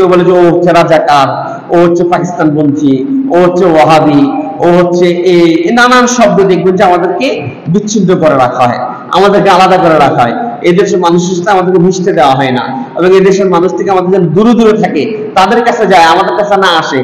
কেউ বলে যে ও হচ্ছে রাজাকার, ও হচ্ছে পাকিস্তানপন্থী, ও হচ্ছে ওয়াহাবি, ও হচ্ছে এই নানান শব্দ দেখবেন যে আমাদেরকে বিচ্ছিন্ন করে রাখা হয়, আমাদেরকে আলাদা করে রাখা হয়। এই দেশের মানুষের সাথে আমাদেরকে মিশতে দেওয়া হয় না, এবং এই দেশের মানুষ থেকে আমাদের যেন দূরে দূরে থাকে, তাদের কাছে যায়, আমাদের কাছে না আসে।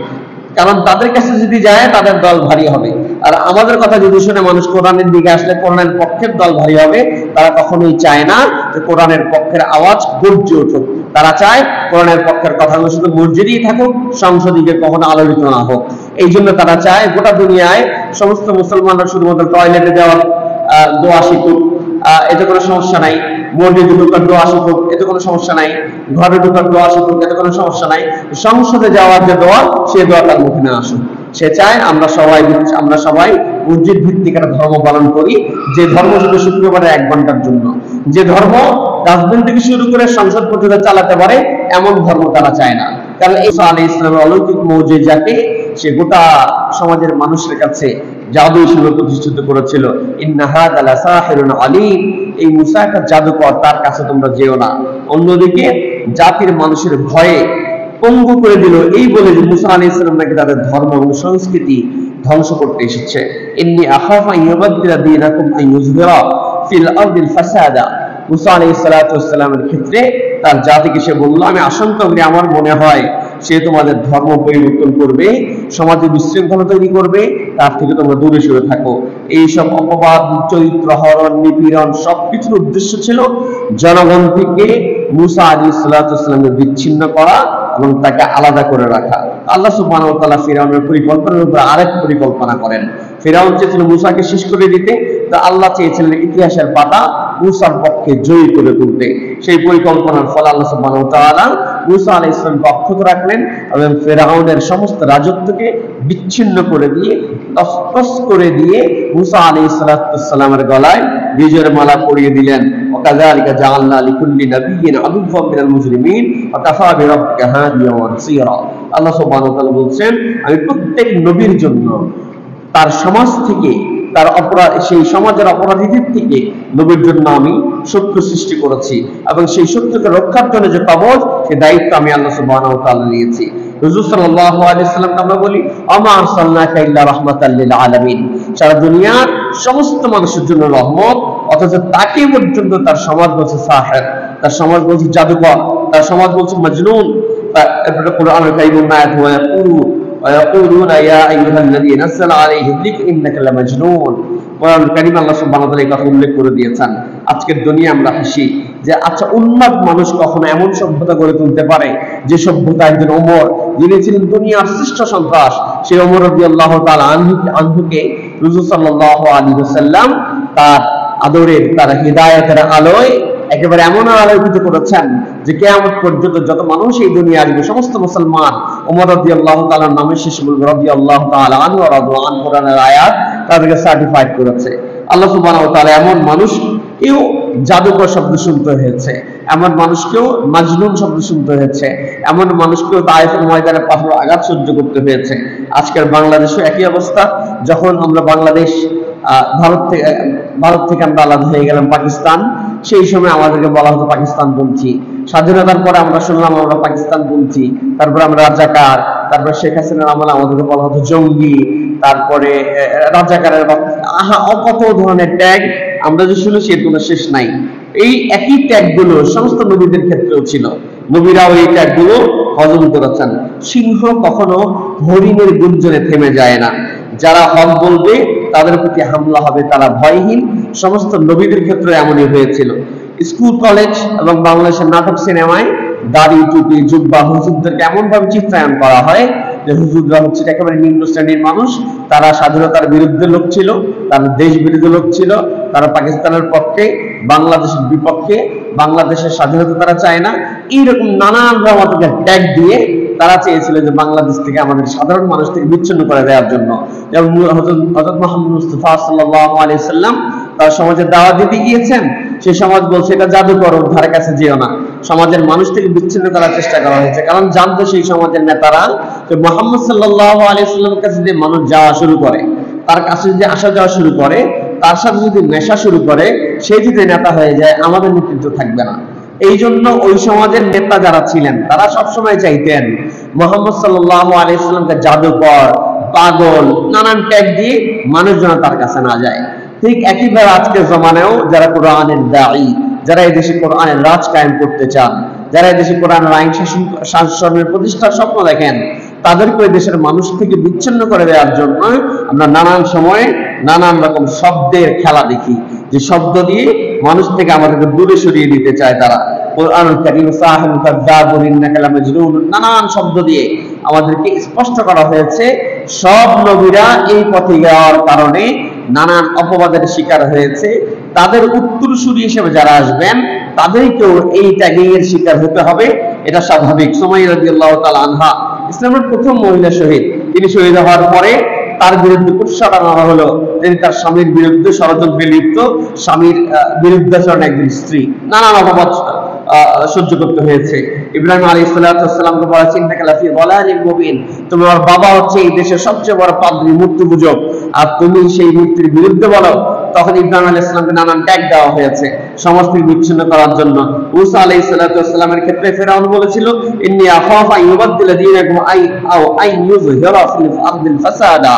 কারণ তাদের কাছে যদি যায় তাদের দল ভারী হবে, আর আমাদের কথা যদি শুনে মানুষ কোরআনের দিকে আসলে কোরআনের পক্ষের দল ভারী হবে। তারা কখনোই চায় না যে কোরআনের পক্ষের আওয়াজ গর্জে উঠুক। তারা চায় কোরআনের পক্ষের কথাগুলো শুধু মসজিদেই থাকুক, সংসদে কখনো আলোচিত না হোক। এই জন্য তারা চায় গোটা দুনিয়ায় সমস্ত মুসলমানরা শুধুমাত্র টয়লেটে যাওয়ার দোয়া শিখুক, এতে কোনো সমস্যা নাই। মসজিদে ঢোকার দোয়া শিখুক, এতে কোনো সমস্যা নাই। ঘরে ঢোকার দোয়া শিখুক, এতে কোনো সমস্যা নাই। সংসদে যাওয়ার যে দোয়া, সেই দোয়া তার মুখে না আসুক। সে চায় আমরা সবাই মসজিদ ভিত্তিক একটা ধর্ম পালন করি, যে ধর্ম শুধু শুক্রবারে 1 ঘন্টার জন্য, যে ধর্ম রাজধানী থেকে শুরু করে সংসদ পর্যন্ত চালাতে পারে, এমন ধর্ম তারা চায় না। কারণ ঈসা আলাইহিস সালামের অলৌকিক মুজিজাকে সে গোটা সমাজের মানুষের কাছে জাদু হিসেবে প্রতিষ্ঠিত করেছিল। ইন্না হাযা লাসাহিরুন আলীম, এই মুসা একটা জাদুকর, তার কাছে তোমরা যেও না। অন্যদিকে জাতির মানুষের ভয়ে পঙ্গু করে দিল এই বলে যে মুসা আলাইহিস সালাম নাকি তাদের ধর্ম এবং সংস্কৃতি ধ্বংস করতে এসেছে। ইন্নী আখাফু আন ইউবাদদিলা দীনাকুম আন ইউযহিরা ফিল আরদিল ফাসাদা। মুসা আলাইহিস সালাতু ওয়াস সালামের ক্ষেত্রে তার জাতিকে সে বলল, আমি আশঙ্কা করি, আমার মনে হয় সে তোমাদের ধর্ম পরিবর্তন করবে, সমাজে বিশৃঙ্খলা তৈরি করবে, তার থেকে তোমরা দূরে সরে থাকো। এইসব অপবাদ, চরিত্র হরণ, নিপীড়ন সবকিছুর উদ্দেশ্য ছিল জনগণ থেকে মুসা আলাইহিস সালাতু ওয়াস সালামকে বিচ্ছিন্ন করা এবং তাকে আলাদা করে রাখা। আল্লাহ সুবহানাহু ওয়া তাআলা ফিরআউনের পরিকল্পনার উপর আরেক পরিকল্পনা করেন। ফিরআউন চেয়েছিল মুসাকে শেষ করে দিতে, তা আল্লাহ চেয়েছিলেন ইতিহাসের পাতা মুসার পক্ষে জয়ী করে তুলতে। সেই পরিকল্পনার ফলে আল্লাহ সুবহানাহু ওয়া তাআলা মুসা আলাইহিস সালামকে অক্ষত রাখলেন এবং ফিরআউনের সমস্ত রাজত্বকে বিচ্ছিন্ন করে দিয়ে, তসতস করে দিয়ে মুসা আলাইহিস সালামের গলায় বিজয়ের মালা পরিয়ে দিলেন। ওয়াকাযালিকা জাআলনা লিকুল্লি নাবিয়্যিন আদুওয়াম মিনাল মুজরিমিন ওয়া কাফা বিরাব্বিকা হাদিয়া ওয়া নাসীরা। আল্লাহ সুবহানাহু ওয়া তাআলা বলছেন, আমি প্রত্যেক নবীর জন্য তার সমাজ থেকে, তার অপরাধ, সেই সমাজের অপরাধীদের থেকে নবীর জন্য আমি শত্রু সৃষ্টি করেছি, এবং সেই শত্রুকে রক্ষার জন্য যে কবচ, সেই দায়িত্ব আমি আল্লাহ সুবহানাহু ওয়া তাআলা নিয়েছি। হুজুর সাল্লাল্লাহু আলাইহি সাল্লামকে আমরা বলি আমা আরসালনাকা ইল্লা রাহমাতাল লিল আলামিন, সারা দুনিয়ার সমস্ত মানুষের জন্য রহমত, অথচ তাকে পর্যন্ত তার সমাজ বলছে সাহির, তার সমাজ বলছে জাদুকর, তার সমাজ বলছে মজনুন। তারপরে কোরআনুল কারীমের আয়াত ويقولون يا أيها الذي نزل عليه الذكر إنك لمجنون। কোরআনুল কারীম আল্লাহ সুবহানাহু ওয়া তাআলা এই কথা উল্লেখ করে দিয়েছেন। আজকের দুনিয়া আমরা হাসি যে আচ্ছা, উন্মাদ মানুষ কখনো এমন সভ্যতা গড়ে তুলতে পারে যে সভ্যতা একজন ওমর, যিনি ছিলেন দুনিয়ার শ্রেষ্ঠ সন্ত্রাস, সেই ওমর রাদিয়াল্লাহু তাআলা আনহুকে রাসূল সাল্লাল্লাহু আলাইহি ওয়াসাল্লাম তার আদরের, তার হিদায়াতের আলোয় একেবারে এমন আলোকিত করেছেন যে কিয়ামত পর্যন্ত যত মানুষ এই দুনিয়ায় আসবে সমস্ত মুসলমান ওমর রাদিয়াল্লাহু তাআলার নামে শেষ বলবে রাদিয়াল্লাহু তাআলা আনহু ওয়া রাদু আন। কোরআনের আয়াত তাদেরকে সার্টিফাইড করেছে। আল্লাহ সুবহানাহু ওয়া তাআলা এমন মানুষকেও জাদুকর শব্দ শুনতে হয়েছে, এমন মানুষকেও মাজনুন শব্দ শুনতে হয়েছে, এমন মানুষকেও তায়েফের ময়দানে পাথর আঘাত সহ্য করতে হয়েছে। আজকের বাংলাদেশে একই অবস্থা। যখন আমরা বাংলাদেশ ভারত থেকে আমরা আলাদা হয়ে গেলাম পাকিস্তান, সেই সময় আমাদেরকে বলা হতো পাকিস্তানপন্থী। স্বাধীনতার পরে আমরা শুনলাম আমরা পাকিস্তানপন্থী, তারপরে আমরা রাজাকার, তারপরে শেখ হাসিনার আমলে আমাদেরকে বলা হতো জঙ্গি, তারপরে রাজাকারের কত ধরনের ট্যাগ আমরা যে শুনেছি এর কোনো শেষ নাই। এই একই ট্যাগগুলো সমস্ত নবীদের ক্ষেত্রেও ছিল, নবীরাও এই ট্যাগগুলো হজম করেছেন। সিংহ কখনো হরিণের গুঞ্জনে থেমে যায় না। যারা হক বলবে তাদের প্রতি হামলা হবে, তারা ভয়হীন। সমস্ত নবীদের ক্ষেত্রে এমনই হয়েছিল। স্কুল, কলেজ এবং বাংলাদেশের নাটক সিনেমায় দাড়ি, টুপি, জুব্বা হুজুরদেরকে এমন ভাবে চিত্রায়ন করা হয় যে হুজুররা হচ্ছে একেবারে নিম্ন শ্রেণীর মানুষ। তারা স্বাধীনতার বিরুদ্ধে লোক ছিল, তারা দেশ বিরোধী লোক ছিল, তারা পাকিস্তানের পক্ষে, বাংলাদেশের বিপক্ষে, বাংলাদেশের স্বাধীনতা তারা চায় না। এইরকম নানান আমাদেরকে ট্যাগ দিয়ে তারা চেয়েছিল যে বাংলাদেশ থেকে, আমাদের সাধারণ মানুষ থেকে বিচ্ছিন্ন করে দেওয়ার জন্য। যেমন হযরত মুহাম্মদ মুস্তাফা সাল্লাল্লাহু আলাইহি সাল্লাম তার সমাজে দাওয়াত দিতে গিয়েছেন, সেই সমাজ বলছে এটা জাদুকর, ওর ধারে কাছে যেও না। সমাজের মানুষ থেকে বিচ্ছিন্ন করার চেষ্টা করা হয়েছে, কারণ জানতো সেই সমাজের নেতারা যে মুহাম্মদ সাল্লাল্লাহু আলাইহি সাল্লামের কাছে যদি মানুষ যাওয়া শুরু করে, তার কাছে যদি আসা যাওয়া শুরু করে, তার সাথে যদি নেশা শুরু করে, সে যদি নেতা হয়ে যায়, আমাদের নেতৃত্ব থাকবে না। এই জন্য ওই সমাজের নেতা যারা ছিলেন তারা সবসময় চাইতেন মুহাম্মদ সাল্লাল্লাহু আলাইহি সাল্লামকে জাদুকর, পাগল, নানান ট্যাগ দিয়ে মানুষ যেন তার কাছে না যায়। ঠিক একইভাবে আজকের জমানায়ও যারা কোরআনের দায়ী, যারা এই দেশে কোরআনের রাজ কায়েম করতে চান, যারা এই দেশে কোরআনের আইন শাসনের প্রতিষ্ঠার স্বপ্ন দেখেন, তাদেরকে ওই দেশের মানুষ থেকে বিচ্ছিন্ন করে দেওয়ার জন্য আমরা নানান সময়ে নানান রকম শব্দের খেলা দেখি, যে শব্দ দিয়ে মানুষ থেকে আমাদেরকে দূরে সরিয়ে দিতে চায় তারা। কোরআনুল কারীম সাহিবুল কাযাবুন ইন্নাকা লামাজনুন নানান শব্দ দিয়ে আমাদেরকে স্পষ্ট করা হয়েছে সব নবীরা এই পথে যাওয়ার কারণে নানান অপবাদের শিকার হয়েছে, তাদের উত্তরসূরি হিসেবে যারা আসবেন তাদেরকেও এই ট্যাগিং এর শিকার হতে হবে, এটা স্বাভাবিক। সুমাইয়া রাদিয়াল্লাহু তাআলা আনহা ইসলামের প্রথম মহিলা শহীদ, তিনি শহীদ হওয়ার পরে তার বিরুদ্ধে কুৎসা টানা হলো, তিনি তার স্বামীর বিরুদ্ধে ষড়যন্ত্রে লিপ্ত, স্বামীর বিরুদ্ধাচরণ একজন স্ত্রী, নানান অপবাদ সহ্য করতে হয়েছে। ইব্রাহিম আলাইহিস সালামকে বলেছেন ইন্নাকা লাফি যালালিম মুবিন, তোমার বাবা হচ্ছে এই দেশের সবচেয়ে বড় পাদ্রী, মূর্তি পূজক, আর তুমি সেই মূর্তির বিরুদ্ধে বলো। তখন ইব্রাহিম আলাইহিস সালামকে নানান ট্যাগ দেওয়া হয়েছে সমাজ থেকে বিচ্ছিন্ন করার জন্য। মুসা আলাইহিস সালামের ক্ষেত্রে ফিরআউন বলেছিল ইন্নী আখাফু আন ইউবাদদিলা দীনাকুম আও আন ইউযহিরা ফিল আরদিল ফাসাদা,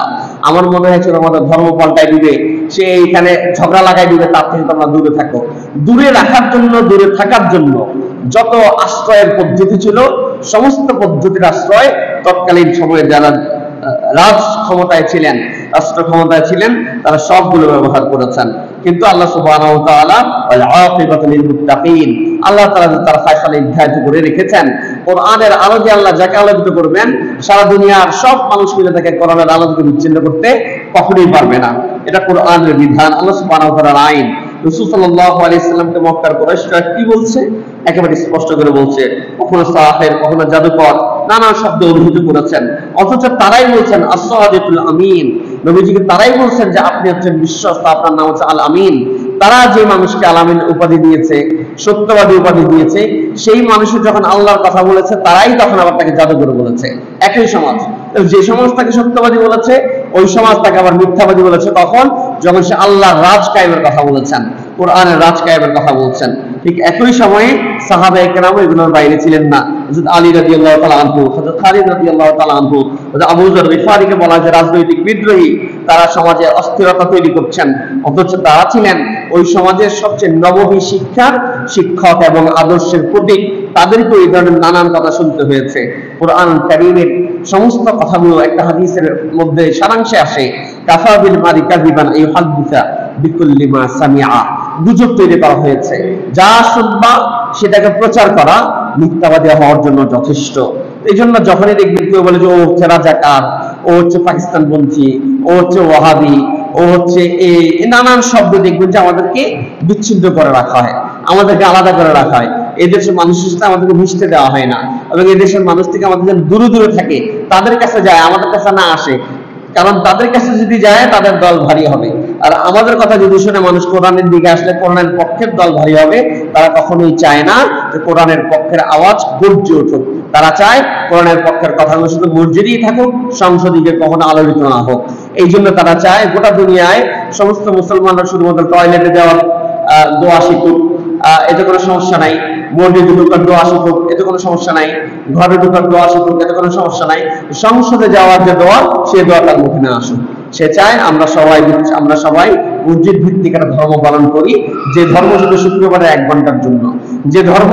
আমার মনে হয় তোমাদের ধর্ম পাল্টাই দিবে, সে এইখানে ঝগড়া লাগাই দিবে, তার থেকে তোমরা দূরে থাকো। দূরে রাখার জন্য, দূরে থাকার জন্য যত আশ্রয়ের পদ্ধতি ছিল সমস্ত পদ্ধতির আশ্রয় তৎকালীন সময়ে যারা রাজ ক্ষমতায় ছিলেন, রাষ্ট্র ক্ষমতায় ছিলেন, তারা সবগুলো ব্যবহার করেছেন। কিন্তু আল্লাহ সুবহানাহু ওয়া তাআলা ওয়াল আকিবাতু লিল মুত্তাকিন, আল্লাহ তাআলা তার ফয়সালা নির্ধারিত করে রেখেছেন। কোরআনের আলো দিয়ে আল্লাহ যাকে আলোকিত করবেন, সারা দুনিয়ার সব মানুষ মিলে তাকে কোরআনের আলো থেকে বিচ্ছিন্ন করতে কখনোই পারবে না। এটা কোরআনের বিধান, আল্লাহ সুবহানাহু ওয়া তাআলার আইন। রাসূল সাল্লাল্লাহু আলাইহি সাল্লামকে মক্কার কুরাইশরা কি বলছে একেবারে স্পষ্ট করে বলছে, কখনো সাহির, কখনো জাদুকর, নানা শব্দ অভিহিত করেছেন, অথচ তারাই বলছেন as-সাদিকুল আমিন, নবীজিকে তারাই বলছেন যে আপনি হচ্ছেন বিশ্বস্ত, আপনার নাম হচ্ছে আল আমিন। তারা যে মানুষকে আল আমিন উপাধি দিয়েছে, সত্যবাদী উপাধি দিয়েছে, সেই মানুষের যখন আল্লাহর কথা বলেছে তারাই তখন আবার তাকে জাদুকর বলেছে। একই সমাজ, যে সমাজ তাকে সত্যবাদী বলেছে ওই সমাজ তাকে আবার মিথ্যাবাদী বলেছে তখন যখন সে আল্লাহর রাজ কায়েমের কথা বলেছেন, কোরআনের রাজ কায়েমের কথা বলছেন। ঠিক একই সময়ে সাহাবায়ে কেরাম এগুলোর বাইরে ছিলেন না। হযরত আলী রাদিয়াল্লাহু তাআলা আনহু, হযরত খালিদ রাদিয়াল্লাহু তাআলা আনহু, হযরত আবু যর গিফারীকে বলা হয় রাজনৈতিক বিদ্রোহী, তারা সমাজে অস্থিরতা তৈরি করছেন, অথচ তারা ছিলেন ওই সমাজের সবচেয়ে নববী শিক্ষার শিক্ষক এবং আদর্শের প্রতীক। তাদেরকে এই ধরনের নানান কথা শুনতে হয়েছে। কোরআন কারীমের সমস্ত কথাগুলো একটা হাদিসের মধ্যে সারাংশে আসে, কাফা বিল মারি কাযিবান ইউহাদ্দিসা বিকুল্লি মা সামিআ, গুজব তৈরি করা হয়েছে, যা শুনবা সেটাকে প্রচার করা মিথ্যাবাদী হওয়ার জন্য যথেষ্ট। এই জন্য যখনই দেখবেন কেউ বলে যে ও হচ্ছে রাজাকার, ও হচ্ছে পাকিস্তানপন্থী, ও হচ্ছে ওয়াহাবি, ও হচ্ছে এই নানান শব্দ দেখবেন যে আমাদেরকে বিচ্ছিন্ন করে রাখা হয়, আমাদেরকে আলাদা করে রাখা হয়, এদেশের মানুষের সাথে আমাদেরকে মিশতে দেওয়া হয় না, এবং এদেশের মানুষ থেকে আমাদের যেন দূরে দূরে থাকে, তাদের কাছে যায়, আমাদের কাছে না আসে। কারণ তাদের কাছে যদি যায় তাদের দল ভারী হবে, আর আমাদের কথা যদি শুনে মানুষ কোরআনের দিকে আসলে কোরআনের পক্ষের দল ভারী হবে। তারা কখনোই চায় না যে কোরআনের পক্ষের আওয়াজ গর্জে উঠুক, তারা চায় কোরআনের পক্ষের কথাগুলো শুধু মসজিদেই থাকুক, সংসদে কখনো আলোচিত না হোক। এই জন্য তারা চায় গোটা দুনিয়ায় সমস্ত মুসলমানরা শুধুমাত্র টয়লেটে যাওয়ার দোয়া শিখুক, এতে কোনো সমস্যা নাই, মসজিদে ঢোকার দোয়া শিখুক, এতে কোনো সমস্যা নাই, ঘরে ঢোকার দোয়া শিখুক, এতে কোনো সমস্যা নাই, সংসদে যাওয়ার যে দোয়া সে দোয়া তার মুখে না আসুক। সে চায় আমরা সবাই মসজিদ ভিত্তিক একটা ধর্ম পালন করি, যে ধর্ম শুধু শুক্রবারে 1 ঘন্টার জন্য, যে ধর্ম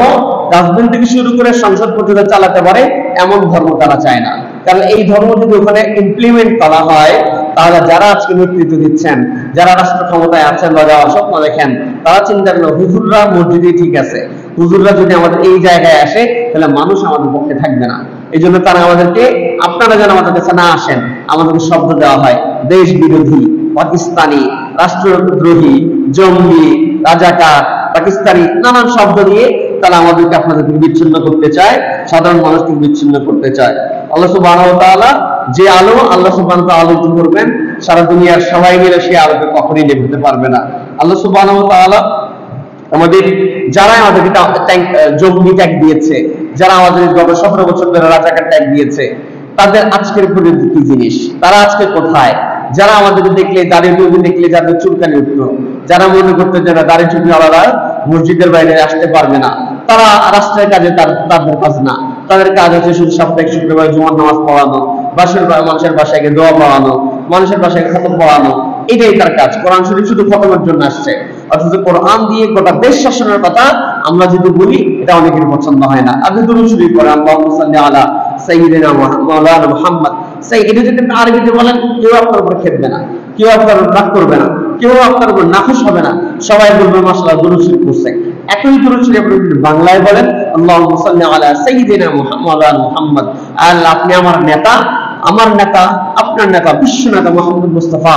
রাজধানী থেকে শুরু করে সংসদ পর্যন্ত চালাতে পারে, এমন ধর্ম তারা চায় না। কারণ এই ধর্ম যদি ওখানে ইমপ্লিমেন্ট করা হয়, তাহলে যারা আজকে নেতৃত্ব দিচ্ছেন, যারা রাষ্ট্র ক্ষমতায় আছেন বা যারা স্বপ্ন দেখেন, তারা চিন্তা করেন হুজুররা মসজিদে ঠিক আছে, হুজুররা যদি আমাদের এই জায়গায় আসে তাহলে মানুষ আমাদের পক্ষে থাকবে না। এই জন্য তারা আমাদেরকে, আপনারা যেন আমাদের কাছে না আসেন, আমাদেরকে শব্দ দেওয়া হয় দেশ বিরোধী, পাকিস্তানি, রাষ্ট্রদ্রোহী, জঙ্গি, রাজাকার, পাকিস্তানি, নানান শব্দ দিয়ে তারা আমাদেরকে আপনাদেরকে বিচ্ছিন্ন করতে চায়, সাধারণ মানুষকে বিচ্ছিন্ন করতে চায়। আল্লাহ সুবহানাহু ওয়া তাআলা যে আলো আল্লাহ সুবহানাহু ওয়া তাআলা আলোকিত করবেন, সারা দুনিয়ার সবাই মিলে সেই আলোকে কখনোই নিভাতে পারবে না। আল্লাহ সুবহানাহু ওয়া তাআলা আমাদের, যারা আমাদেরকে জঙ্গি ট্যাগ দিয়েছে, যারা আমাদের গত 17 বছর ধরে রাজাকার ট্যাগ দিয়েছে, তাদের আজকের পরিণতি কি জিনিস, তারা আজকে কোথায়? যারা আমাদেরকে দেখলে, দাড়ি টুপি দেখলে যাদের চুলকানি উঠতো, যারা মনে করতে যারা দাড়ি টুপি আলাদা মসজিদের বাইরে আসতে পারবে না, তারা রাষ্ট্রের কাজে তাদের কাজ না, তাদের কাজ হচ্ছে শুধু সাপ্তাহিক শুক্রবার জুমার নামাজ পড়ানো, মানুষের বাসায় গিয়ে দোয়া পড়ানো, মানুষের বাসায় খতম পড়ানো, এটাই তার কাজ। কোরআন শরীফ শুধু খতমের জন্য আসছে, অথচ কোরআন দিয়ে গোটা দেশ শাসনের কথা আমরা যদি বলি এটা অনেকের পছন্দ হয় না। আপনি দুরূদ শরীফ পড়েন, আল্লাহুম্মা সাল্লি আলা সাইয়্যিদিনা মাওলানা মুহাম্মদ, এটা যদি আপনি আরবিতে বলেন কেউ আপনার উপর খেপবে না, কেউ আপনার রাগ করবে না, কেউ আপনার উপর নাখুশ হবে না, সবাই বলবে মাশাআল্লাহ দুরূদ শরীফ পড়ছে। একই দুরূদ শরীফ আপনি যদি বাংলায় বলেন আল্লাহুম্মা সাল্লি আলা সাইয়্যিদিনা মাওলানা মুহাম্মদ, আল্লাহ আপনি আমার নেতা, আপনার নেতা বিশ্ব নেতা মুহাম্মদ মুস্তাফা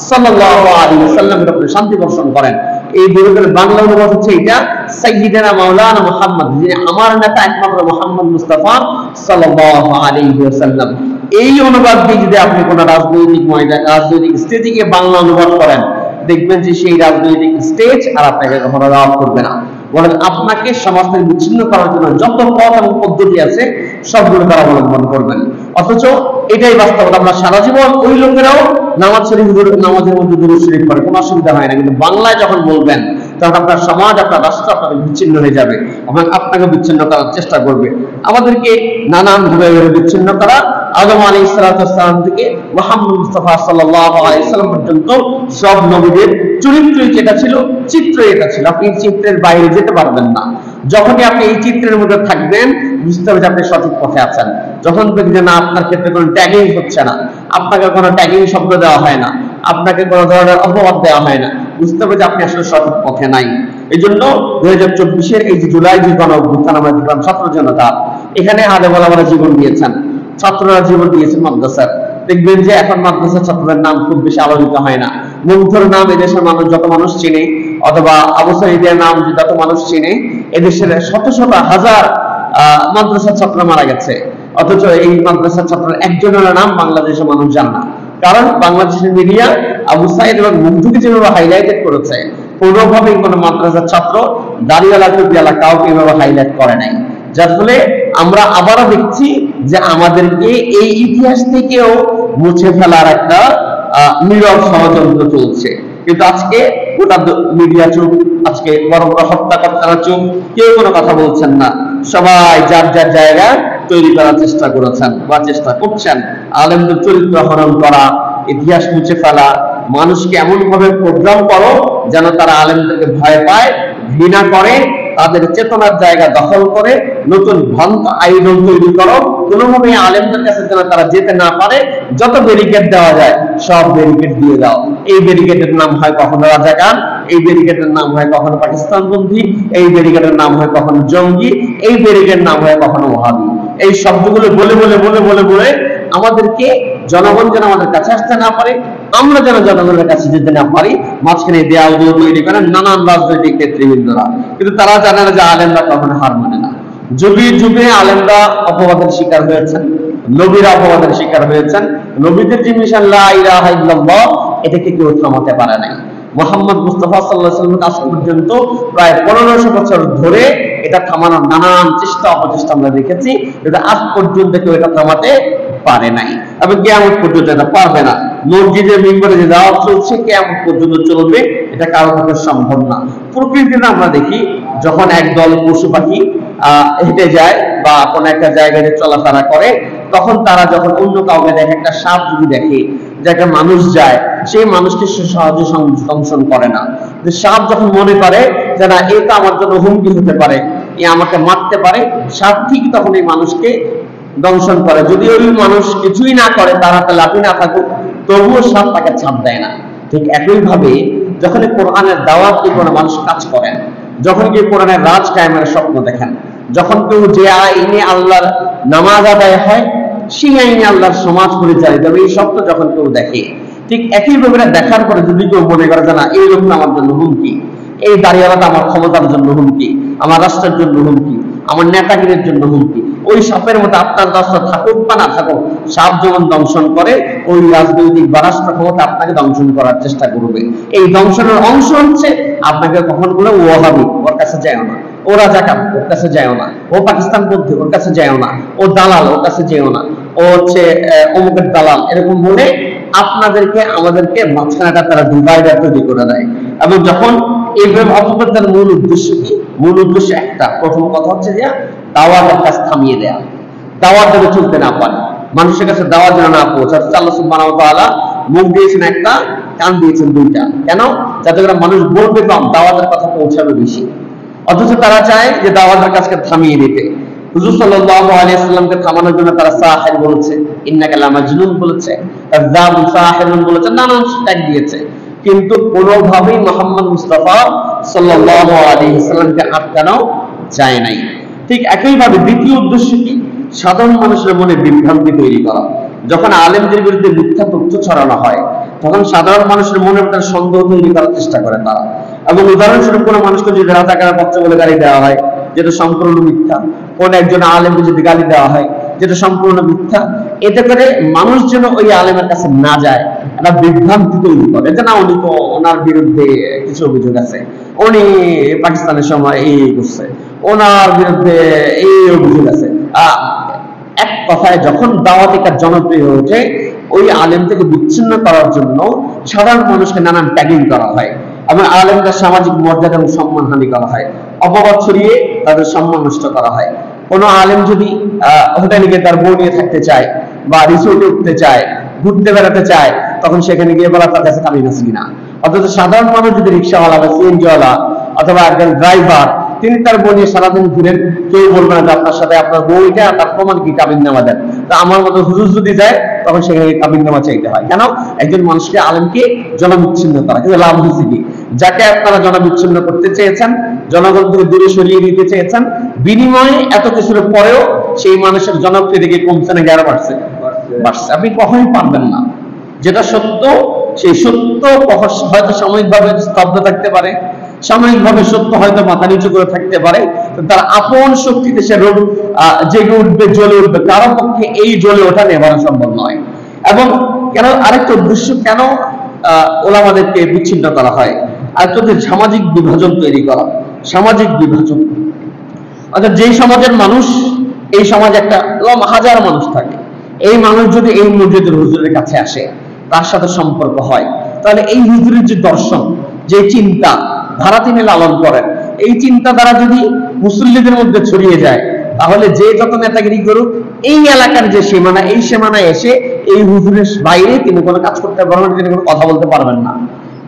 সাল্লাল্লাহু আলাইহি ওয়াসাল্লামের উপরে শান্তি বর্ষণ করেন। এই দুরূদের বাংলা অনুবাদ হচ্ছে এটা, সাইয়্যিদিনা মাওলানা মুহাম্মদ, যিনি আমার নেতা একমাত্র মুহাম্মদ মুস্তাফা সাল্লাল্লাহু আলাইহি ওয়াসাল্লাম। এই অনুবাদ দিয়ে যদি আপনি কোন রাজনৈতিক স্টেজে বাংলা অনুবাদ করেন, দেখবেন যে সেই রাজনৈতিক স্টেজ আর আপনাকে কখনো দাওয়াত করবে না, বলেন আপনাকে সমাজ থেকে বিচ্ছিন্ন করার জন্য যত পথ এবং পদ্ধতি আছে সবগুলো তারা অবলম্বন করবেন। অথচ এটাই বাস্তবতা। আমরা সারা জীবন ওই লোকেরাও নামাজের মধ্যে দুরূদ শরীফ পড়ে, কোনো অসুবিধা হয় না, কিন্তু বাংলায় যখন বলবেন তখন আপনার সমাজ, আপনার রাষ্ট্র আপনাদের বিচ্ছিন্ন হয়ে যাবে এবং আপনাকে বিচ্ছিন্ন করার চেষ্টা করবে। আমাদেরকে নানান ভাবে বিচ্ছিন্ন করা, আদম আলাইহিস সালাম থেকে মুহাম্মদ মুস্তাফা সাল্লাল্লাহু আলাইহি ওয়াসাল্লাম পর্যন্ত সব নবীদের চরিত্রই যেটা ছিল, চিত্রই এটা ছিল। আপনি চিত্রের বাইরে যেতে পারবেন না। যখনই আপনি এই চিত্রের মধ্যে থাকবেন বুঝতে হবে যে আপনি সঠিক পথে আছেন। যখন দেখবেন না আপনার ক্ষেত্রে কোনো ট্যাগিং হচ্ছে না, আপনাকে কোনো ট্যাগিং শব্দ দেওয়া হয় না, আপনাকে কোনো ধরনের অপবাদ দেওয়া হয় না, বুঝতে হবে যে আপনি আসলে সঠিক পথে নাই। এই জন্য 2024-এর এই যে জুলাই যে গণ অভ্যুত্থান আমরা দেখলাম, ছাত্র জনতা এখানে আলেম ওলামারা জীবন দিয়েছেন, ছাত্ররা জীবন দিয়েছেন মাদ্রাসার। দেখবেন যে এখন মাদ্রাসার ছাত্রদের নাম খুব বেশি আলোচিত হয় না। মুগ্ধর নাম এদেশের মানুষ যত মানুষ চিনে, অথবা আবু সাঈদের নাম যত মানুষ চিনে, এদেশের শত শত হাজার মাদ্রাসার ছাত্র মারা গেছে, অথচ এই মাদ্রাসার ছাত্র একজনের নাম বাংলাদেশের মানুষ জানে না। কারণ বাংলাদেশের মিডিয়া আবু সাঈদ এবং মুগ্ধকে যেভাবে হাইলাইটেড করেছে, কোনোভাবেই কোনো মাদ্রাসার ছাত্র দাড়িওয়ালা টুপিওয়ালা কাউকে এভাবে হাইলাইট করে নাই। যার ফলে আমরা আবারও দেখছি যে আমাদেরকে এই ইতিহাস থেকেও মুছে ফেলার একটা নীরব ষড়যন্ত্র চলছে। কিন্তু আজকে গোটা মিডিয়া চুপ, আজকে বড় বড় হত্যাকর্তারা চুপ, কেউ কোনো কথা বলছেন না, সবাই যার যার জায়গা তৈরি করার চেষ্টা করেছেন বা চেষ্টা করছেন। আলেমদের চরিত্র হরণ করা, ইতিহাস মুছে ফেলা, মানুষকে এমন ভাবে প্রোগ্রাম করো যেন তারা আলেমদেরকে ভয় পায়, ঘৃণা করে, তাদের চেতনার জায়গা দখল করে নতুন ভ্রান্ত আইডল তৈরি করো, কোনোভাবে আলেমদের কাছে যেন তারা যেতে না পারে। যত ব্যারিকেড দেওয়া যায় সব ব্যারিকেড দিয়ে দাও। এই ব্যারিকেডের নাম হয় কখনো রাজাকার, এই ব্যারিকেডের নাম হয় কখনো পাকিস্তানপন্থী, এই ব্যারিকেডের নাম হয় কখনো জঙ্গি, এই ব্যারিকেডের নাম হয় কখনো ওয়াহাবি। এই শব্দগুলো বলে বলে বলে বলে বলে আমাদেরকে জনগণ যেন আমাদের কাছে আসতে না পারে, আমরা যেন জনগণের কাছে যেতে না পারি, মাঝখানে দেয়াল তৈরি করেন নানান রাজনৈতিক নেতৃবৃন্দরা। কিন্তু তারা জানে না যে আলেমরা কখনো হার মানে না। যুগে যুগে আলেমরা অপবাদের শিকার হয়েছেন, নবীরা অপবাদের শিকার হয়েছেন। নবীদের যে মিশন লা ইলাহা ইল্লাল্লাহ, এটাকে কেউ থামাতে পারে নাই। মুহাম্মদ মুস্তাফা সাল্লাল্লাহু আলাইহি ওয়াসাল্লাম আজ পর্যন্ত প্রায় 1500 বছর ধরে এটা থামানোর নানান চেষ্টা অপচেষ্টা আমরা দেখেছি, কিন্তু আজ পর্যন্ত কেউ এটা থামাতে পারে নাই এবং কিয়ামত পর্যন্ত এটা পারবে না। মসজিদের মিম্বরে যে দাওয়াত চলছে কিয়ামত পর্যন্ত চলবে, এটা কারো পক্ষে সম্ভব না। প্রকৃতিতে আমরা দেখি যখন একদল পশু পাখি হেঁটে যায় বা কোনো একটা জায়গায় চলাফেরা করে, তখন তারা যখন অন্য কাউকে দেখে, একটা সাপ যদি দেখে যে একটা মানুষ যায়, সেই মানুষকে সে সহজে দংশন করে না। সাপ যখন মনে করে যে না, এটা আমার জন্য হুমকি হতে পারে, এ আমাকে মারতে পারে, সাপ ঠিক তখন এই মানুষকে দংশন করে। যদি ওই মানুষ কিছুই না করে, তার হাতে লাঠি না থাকুক, তবুও সাপ তাকে ছাপ দেয় না। ঠিক একই ভাবে যখন কোরআনের দাওয়াত দিয়ে কোনো মানুষ কাজ করেন, যখন কি কোরআনের রাজ কায়েমের স্বপ্ন দেখেন, যখন কেউ যে আইনে আল্লাহর নামাজ আদায় হয়, সেই আইনে আল্লাহর সমাজ পরিচালিত হবে, এই স্বপ্ন যখন কেউ দেখে, ঠিক একই ভাবে দেখার পরে যদি কেউ মনে করে যে না, এই লোকটা আমার জন্য হুমকি, এই দাঁড়িয়ালাটা আমার ক্ষমতার জন্য হুমকি, আমার রাষ্ট্রের জন্য হুমকি, আমার নেতাগিরির জন্য হুমকি, ওই সাপের মতো আপনার রাষ্ট্র থাকুক বা না থাকুক, সাপ যেমন দংশন করে, ওই রাজনৈতিক বা রাষ্ট্র ক্ষমতা আপনাকে দংশন করার চেষ্টা করবে। এই দংশনের অংশ হচ্ছে আপনাকে কখন বলে ওয়াহাবি, ওর কাছে যায় না, ও রাজাকার, ওর কাছে যায় না, ও পাকিস্তান পন্থী, ওর কাছে যায় না, ও দালাল, ওর কাছে যেও না, ও হচ্ছে অমুকের দালাল, এরকম বলে আপনাদেরকে আমাদেরকে মাঝখানেটা তারা ডিভাইডার তৈরি করে দেয়। এবং যখন এইভাবে অপপ্রচারের মূল উদ্দেশ্য কি? মূল উদ্দেশ্য একটা, প্রথম কথা হচ্ছে যে দাওয়াতের কাজ থামিয়ে দেয়া, দাওয়াত যেন চলতে না পারে, মানুষের কাছে দাওয়াত যেন না পৌঁছায়। আল্লাহ সুবহানাহু ওয়া তাআলা মুখ দিয়েছেন একটা, কান দিয়েছেন দুইটা। কেন? যাতে করে মানুষ বলবে কম, দাওয়াতের কথা পৌঁছাবে বেশি। অথচ তারা চায় যে দাওয়াতের কাজকে থামিয়ে দিতে। হুজুর সাল্লাল্লাহু আলাইহি ওয়াসাল্লামকে থামানোর জন্য তারা সাহির বলেছে, ইন্নাকা লামাজনুন বলেছে, কাযাবুন সাহিরুন বলেছে, নানান ট্যাগ দিয়েছে, কিন্তু কোনোভাবেই মুহাম্মদ মুস্তাফা সাল্লাল্লাহু আলাইহি ওয়াসাল্লামকে আটকানো যায় নাই। ঠিক একইভাবে দ্বিতীয় উদ্দেশ্য কি? সাধারণ মানুষের মনে বিভ্রান্তি তৈরি করা। যখন আলেমদের বিরুদ্ধে মিথ্যা তথ্য ছড়ানো হয়, তখন সাধারণ মানুষের মনে একটা সন্দেহ তৈরি করার চেষ্টা করে তারা। এবং উদাহরণস্বরূপ কোনো মানুষকে যদি রাজাকারের বাচ্চা বলে গালি দেওয়া হয়, যেটা সম্পূর্ণ মিথ্যা, কোন একজন আলেমকে যদি গালি দেওয়া হয়, যেটা সম্পূর্ণ মিথ্যা, এতে করে মানুষ যেন ওই আলেমের কাছে না যায়, একটা বিভ্রান্তি তৈরি করে যে না, উনি তো ওনার বিরুদ্ধে কিছু অভিযোগ আছে, উনি পাকিস্তানের সময় এই করছে, ওনার বিরুদ্ধে এই অভিযোগ আছে। এক কথায় যখন দাওয়াতি কাজ জনপ্রিয় হয়ে ওঠে, ওই আলেম থেকে বিচ্ছিন্ন করার জন্য সাধারণ মানুষকে নানান ট্যাগিং করা হয় এবং আলেমদের সামাজিক মর্যাদা এবং সম্মানহানি করা হয়, অপবাদ ছড়িয়ে তাদের সম্মান নষ্ট করা হয়। কোন আলেম যদি হোটেলে গিয়ে তার বউ নিয়ে থাকতে চায় বা রিসোর্টে উঠতে চায়, ঘুরতে বেড়াতে চায়, তখন সেখানে গিয়ে বলা তার কাছে কামিন আছে কিনা। অথচ সাধারণ মানুষ যদি রিক্সাওয়ালা বা সিএনজিওয়ালা অথবা একজন ড্রাইভার, তিনি তার বউ নিয়ে সারাদিন ঘুরেন, কেউ বলবে না যে আপনার সাথে আপনার বউটা, তার প্রমাণ কি কাবিননামা দেন। তো আমার মতো হুজুর যদি যায়, তখন সেখানে কাবিননামা চাইতে হয়। কেন? একজন মানুষকে, আলেমকে জনবিচ্ছিন্ন করা। কিন্তু লাভ হচ্ছে কি? যাকে আপনারা জনবিচ্ছিন্ন করতে চেয়েছেন, জনগণ থেকে দূরে সরিয়ে দিতে চেয়েছেন, বিনিময়ে এত কিছুর পরেও সেই মানুষের জনপ্রিয়তা কমছে না, আরো বাড়ছে? আপনি কখনোই পারবেন না। যেটা সত্য, সেই সত্য হয়তো সাময়িকভাবে স্তব্ধ থাকতে পারে, সাময়িকভাবে সত্য হয়তো মাথা নিচু করে থাকতে পারে, তার আপন শক্তিতে সে জেগে উঠবে, জ্বলে উঠবে। কারো পক্ষে এই জ্বলে ওঠা নেভানো সম্ভব নয়। এবং কেন আরেকটা উদ্দেশ্য, কেন ওলামাদেরকে বিচ্ছিন্ন করা হয়? আরেকটা হচ্ছে সামাজিক বিভাজন তৈরি করা। সামাজিক বিভাজন অর্থাৎ যেই সমাজের মানুষ, এই সমাজে একটা হাজার মানুষ থাকে, এই মানুষ যদি এই মসজিদের হুজুরের কাছে আসে, তার সাথে সম্পর্ক হয়, তাহলে এই হুজুরের যে দর্শন, যে চিন্তা ধারা তিনি লালন করেন, এই চিন্তা দ্বারা যদি মুসল্লিদের মধ্যে ছড়িয়ে যায়, তাহলে যে যত নেতাগিরি করুক, এই এলাকার যে সীমানা, এই সীমানায় এসে এই হুজুরের বাইরে তিনি কোনো কাজ করতে পারবেন, তিনি কোনো কথা বলতে পারবেন না।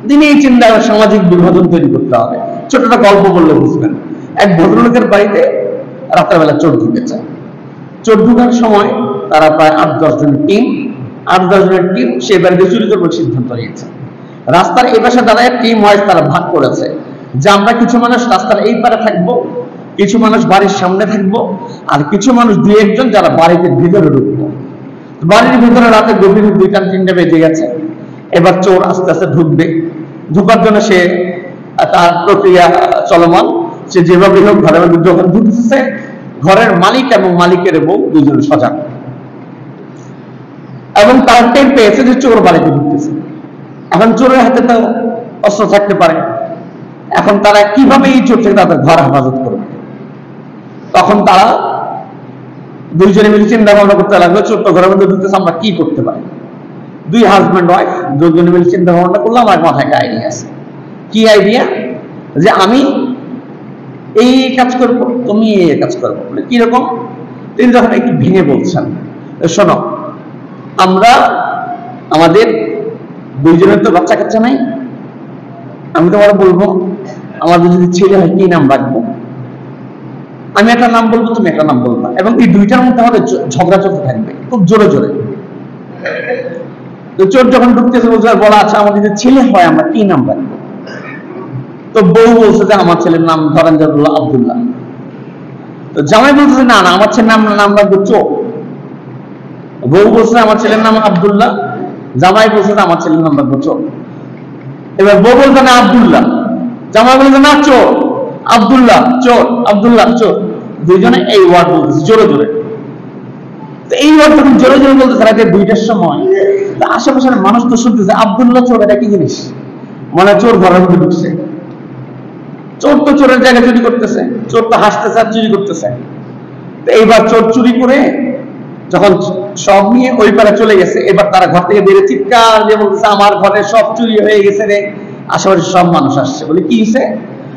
তিনি এই চিন্তা, সামাজিক বিভাজন তৈরি করতে হবে। ছোট একটা গল্প বললে বুঝবেন। এক ভদ্রলোকের বাড়িতে রাত্রেবেলা চোর ঢুকেছে। চোর ঢুকার সময় তারা প্রায় 8-10 জনের টিম সেই বাড়িতে চুরি করবার সিদ্ধান্ত নিয়েছে। রাস্তার এই পাশে দাঁড়ায় টিম ওয়াইজ তারা ভাগ করেছে যে আমরা কিছু মানুষ রাস্তার এই পারে থাকবো, কিছু মানুষ বাড়ির সামনে থাকবো, আর কিছু মানুষ 2-1 জন যারা বাড়িতে ভিতরে ঢুকবো। বাড়ির ভিতরে রাতে গভীর 2-3 বেজে গেছে। এবার চোর আস্তে আস্তে ঢুকবে। ঢুকার জন্য সে তার প্রক্রিয়া চলমান। সে যেভাবে হোক ঘরের মধ্যে যখন ঢুকতেছে, ঘরের মালিক এবং মালিকের বউ দুজন সজাগ, এবং তারা টের পেয়েছে যে চোর বাড়িতে ঢুকতেছে। এখন চোরের হাতে তো অস্ত্র থাকতে পারে, এখন তারা কিভাবে এই চোর থেকে তাদের ঘর হেফাজত করবে? তখন তারা দুইজনে মিলে চিন্তা ভাবনা করতে লাগলো, ছোট্ট ঘরের মধ্যে ঢুকতেছে, আমরা কি করতে পারি। 2 হাজব্যান্ড ওয়াইফ দুজনে মিলে চিন্তা ভাবনা করলাম। আমার মাথায় একটা আইডিয়া আছে। কি আইডিয়া? যে আমি এই কাজ করবো, তুমি এই কাজ করবো। কিরকম? তিনি যখন একটু ভেঙে বলছেন, শোনো, আমরা আমাদের 2 জনের তো বাচ্চা কাচ্চা নাই, আমি তোমার বলবো আমাদের যদি ছেলে হয় কি নাম রাখবো। আমি একটা নাম বলবো, তুমি একটা নাম বলবা, এবং এই 2টার মধ্যে আমাদের ঝগড়া চলতে থাকবে খুব জোরে জোরে। তো চোর যখন ঢুকতেছে বলা, আচ্ছা আমাদের যদি ছেলে হয় আমরা কি নাম রাখবো? তো বউ বলছে যে আমার ছেলের নাম ধরেন আব্দুল্লাহ। তো জামাই বলতেছে না না, আমার ছেলের নাম রাখবো চোর। বউ বলছে আমার ছেলের নাম আব্দুল্লাহ, জামাই বলছে আমার ছেলের নাম রাখবো চোর। এবার বউ বলছে না আব্দুল্লাহ, জামাই বলছে না চোর, আব্দুল্লাহ চোর, আব্দুল্লাহ চোর। 2 জনে এই ওয়ার্ড বলতেছে জোরে জোরে। তো এই ওয়ার্ড যখন জোরে জোরে বলতেছে রাতে 2টার সময়, আশেপাশের মানুষ তো শুনতেছে আব্দুল্লাহ চোর, এটা কি জিনিস? মানে চোর ঘরের মধ্যে ঢুকছে। চোর তো চোরের জায়গায় চুরি করতেছে, চোর তো হাসতেছে আর চুরি করতেছে। তো এইবার চোর চুরি করে যখন সব নিয়ে ওই পারে চলে গেছে, এবার তারা ঘর থেকে বেরিয়ে চিৎকার দিয়ে বলতেছে আমার ঘরে সব চুরি হয়ে গেছে রে, আশেপাশে সব মানুষ আসছে। বলে কি হয়েছে?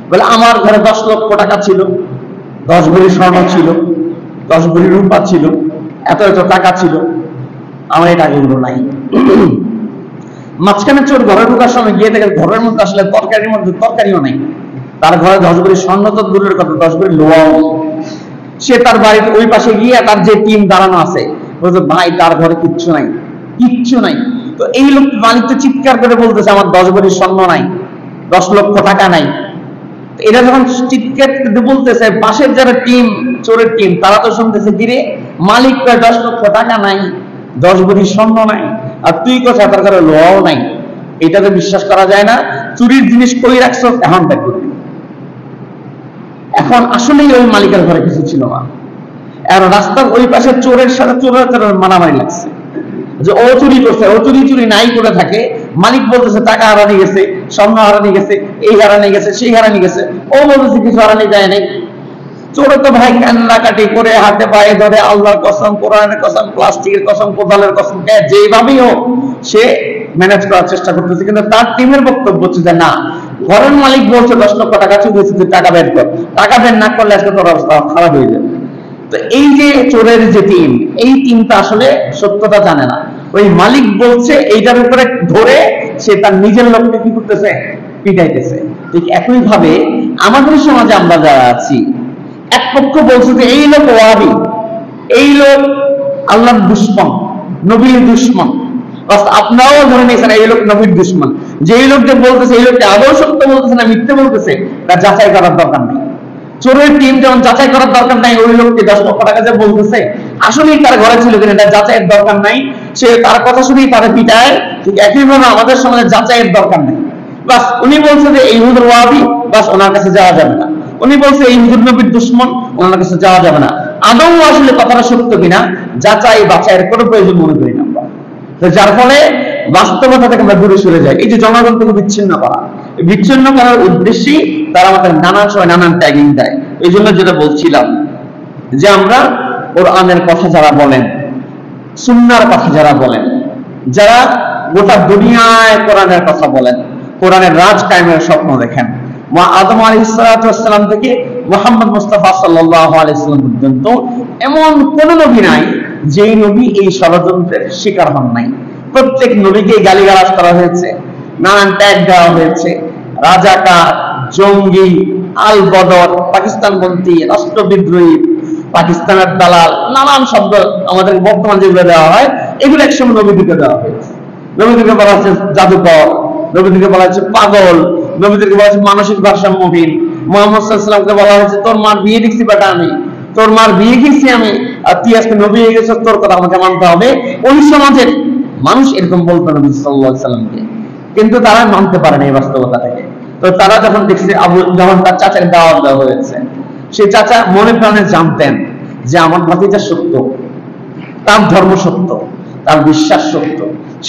বলে আমার ঘরে 10 লক্ষ টাকা ছিল, 10 ভরি স্বর্ণ ছিল, 10 ভরি রূপা ছিল, এত এত টাকা ছিল, আমার এই টাকাগুলো নাই। মাঝখানে চোর ঘরে ঢোকার সময় গিয়ে দেখে ঘরের মধ্যে আসলে তরকারির মধ্যে তরকারিও নাই। তার ঘরে 10 ভরি স্বর্ণ তো দূরের কথা, 10 ভরি লোহাও। সে তার বাড়িতে ওই পাশে গিয়ে তার যে টিম দাঁড়ানো আছে বলছে ভাই তার ঘরে কিচ্ছু নাই, কিচ্ছু নাই। তো এই লোক মালিক তো চিৎকার করে বলতেছে আমার 10 ভরি স্বর্ণ নাই, 10 লক্ষ টাকা নাই। এটা যখন চিৎকার বলতেছে, পাশের যারা টিম, চোরের টিম, তারা তো শুনতেছে কিরে মালিক কয় 10 লক্ষ টাকা নাই, 10 ভরি স্বর্ণ নাই, আর তুই কথা তার ঘরে লোহাও নাই। এটা তো বিশ্বাস করা যায় না। চুরির জিনিস কই রাখছো, এখন দেখ। এখন আসলেই ওই মালিকের ঘরে কিছু ছিল না। আর রাস্তার ওই পাশে চোরের সাথে চোরের মারামারি লাগছে যে ও চুরি করছে, ও চুরি নাই করে থাকে। মালিক বলতেছে টাকা হারানি গেছে, স্বর্ণ হারানি গেছে, এই হারানি গেছে, সেই হারানি গেছে। ও বলতেছে কিছু হারানি যায় নাই। চোরে তো ভাই কান্নাকাটি করে হাতে পায়ে ধরে আল্লাহর কসম, কোরআনের কসম, প্লাস্টিকের কসম, কোদালের কসম, যেভাবেই হোক সে ম্যানেজ করার চেষ্টা করতেছে। কিন্তু তার টিমের বক্তব্য হচ্ছে যে না, ঘরের মালিক বলছে 10 লক্ষ টাকা চুরি হয়েছে, তুই টাকা বের কর, টাকা বের না করলে আজকে তোর অবস্থা খারাপ হয়ে যাবে। তো এই যে চোরের যে টিম, এই টিমটা আসলে সত্যতা জানে না। ওই মালিক বলছে এইটার উপরে ধরে সে তার নিজের লোককে কি করতেছে, পিটাইতেছে। ঠিক একই ভাবে আমাদের সমাজে আমরা যারা আছি, এক পক্ষ বলছে যে এই লোক ওয়াহাবি, এই লোক আল্লাহর দুশমন, নবীর দুশমন। আপনারাও ধরে নিয়েছেন এই লোক নবীর দুশমন। যে এই লোক যে বলতেছে এই লোকটা আদৌ সত্য বলতেছে না মিথ্যে বলতেছে, তার যাচাই করার দরকার নেই। চোরের টিম যেমন যাচাই করার দরকার নাই, ওই লোককে 10 লক্ষ টাকা যে বলতেছে আসলেই তার ঘরে ছিল কিনা এটা যাচাইয়ের দরকার নাই, সে তার কথা শুনেই তারা পিটায়। ঠিক একইভাবে আমাদের সমাজে যাচাইয়ের দরকার নেই। বাস উনি বলছে যে এই হুজুর ওয়াহাবি, বাস ওনার কাছে যাওয়া যাবে না। উনি বলছে এই হুজুর নবীর দুশমন, ওনার কাছে যাওয়া যাবে না। আদৌ আসলে কথাটা সত্য কিনা যাচাই বাছাইয়ের কোনো প্রয়োজন মনে করি না আমরা। যার ফলে বাস্তবতা থেকে আমরা দূরে সরে যাই। এই যে জনগণ থেকে বিচ্ছিন্ন করা, বিচ্ছিন্ন করার উদ্দেশ্যেই তারা আমাদের নানান সময় নানান ট্যাগিং দেয়। এই জন্য যেটা বলছিলাম যে আমরা কোরআনের কথা যারা বলেন, সুন্নাহর কথা যারা বলেন, যারা গোটা দুনিয়ায় কোরআনের কথা বলেন, কোরআনের রাজ কায়েমের স্বপ্ন দেখেন, মা আদম আলাইহিস সালাম থেকে মুহাম্মদ মুস্তাফা সাল্লাল্লাহু আলাইহি ওয়াসাল্লাম পর্যন্ত এমন কোন নবী নাই যেই নবী এই ষড়যন্ত্রের শিকার হন নাই। প্রত্যেক নবীকে গালিগালাজ করা হয়েছে, নানান ট্যাগ দেওয়া হয়েছে, রাজাকার, জঙ্গি, আল বদর, পাকিস্তানপন্থী, রাষ্ট্রবিদ্রোহী, পাকিস্তানের দালাল, নানান শব্দ আমাদের বর্তমান যেগুলো দেওয়া হয়, এগুলো একসময় নবীদেরকে দেওয়া হয়েছে। নবীদেরকে বলা হচ্ছে জাদুকর, নবীদেরকে বলা হচ্ছে পাগল, নবীদেরকে বলা হচ্ছে মানসিক ভারসাম্যহীন। মুহাম্মদ সাল্লাল্লাহু আলাইহি ওয়াসাল্লামকে বলা হয়েছে তোর মার বিয়ে দেখছি বেটা আমি, তোর মার বিয়ে গেছি আমি, আর তুই আজকে নবী হয়ে গেছিস, তোর কথা আমাকে মানতে হবে। ওই সমাজের মানুষ এরকম বলতো নবী সাল্লাল্লাহু আলাইহি ওয়াসাল্লামকে, কিন্তু তারা মানতে পারে না এই বাস্তবতাটাকে। তো তারা যখন দেখছে যখন তার চাচাকে দাওয়াত দেওয়া হয়েছে, সেই চাচা মনে প্রাণে জানতেন যে আমার ভাতিজা সত্য, তার ধর্ম সত্য, তার বিশ্বাস সত্য,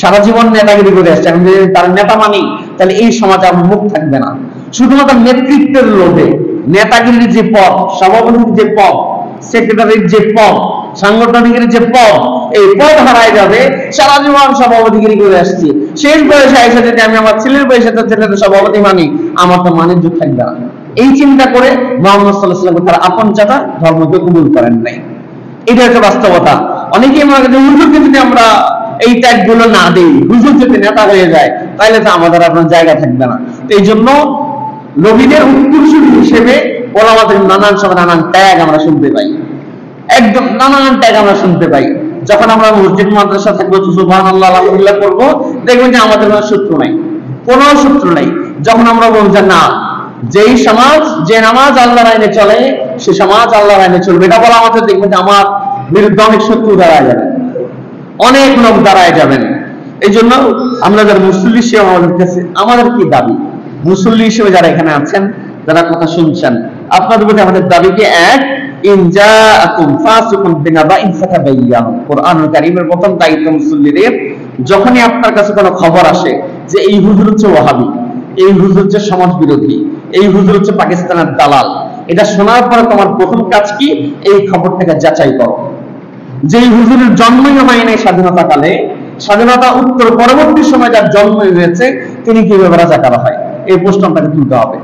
সারা জীবন নেতাগিরি করে আসছে। এখন যদি তার নেতা মানি তাহলে এই সমাজে আমার মুখ থাকবে না। শুধুমাত্র নেতৃত্বের লোভে, নেতাগিরির যে পদ, সভাপতির যে পদ, সেক্রেটারির যে পদ, সাংগঠনিকের যে পদ, এই পদ হারায় যাবে। সারা জীবন সভাপতিগিরি করে আসছি, শেষ বয়সে এসে যদি আমি আমার ছেলের বয়সে ছেলেদের সভাপতি মানি, আমার তো মানিজ্য থাকবে না। এই চিন্তা করে মুহাম্মদ সাল্লাল্লাহু আলাইহি ওয়াসাল্লাম তার আপন চাচা ধর্মকে কবুল করেন নাই। এটা হচ্ছে বাস্তবতা। অনেকেই মনে করেন হুজুরকে যদি আমরা এই ট্যাগ গুলো না দেই, হুজুর যদি নেতা হয়ে যায় তাহলে তো আমাদের আপনার জায়গা থাকবে না। এই জন্য নবীদের উত্তরসূরি হিসেবে ওলামাদের নানান সময় নানান ট্যাগ আমরা শুনতে পাই, একদম নানান ট্যাগ আমরা শুনতে পাই। যখন আমরা মসজিদ মাদ্রাসা থাকবো সুবহানাল্লাহ আলহামদুলিল্লাহ করবো, দেখবেন যে আমাদের কোনো শত্রু নাই, কোনো শত্রু নাই। যখন আমরা বলবো যে না, যেই সমাজ যে নামাজ আল্লাহর আইনে চলে সে সমাজ আল্লাহর আইনে চলবে, এটা বলা আমাদের দেখবেন যে আমার বিরুদ্ধে অনেক শত্রু দাঁড়ায় যাবেন, অনেক লোক দাঁড়ায় যাবেন। এই জন্য আমরা যারা মুসল্লি হিসেবে আমাদের কাছে আমাদের কি দাবি, মুসল্লি হিসেবে যারা এখানে আছেন, যারা কথা শুনছেন, আপনাদের প্রতি আমাদের দাবি কি এক, ইন জাআকুম ফাসিকুন বিনাবাইন ফাতাবায়ানু। কোরআনুল কারীমের প্রথম দায়িত্ব মুসল্লিদের, যখনই আপনার কাছে কোনো খবর আসে যে এই হুজুর হচ্ছে ওয়াহাবি, এই হুজুর হচ্ছে সমাজ বিরোধী, এই হুজুর হচ্ছে পাকিস্তানের দালাল, এটা শোনার পরে তোমার প্রথম কাজ কি, এই খবরটাকে যাচাই করো। যেই হুজুরের জন্মই হয় নাই স্বাধীনতা কালে, স্বাধীনতা উত্তর পরবর্তী সময় যার জন্ম হয়েছে তিনি কিভাবে রাজাকার হয়, এই প্রশ্ন আপনাকে তুলতে হবে।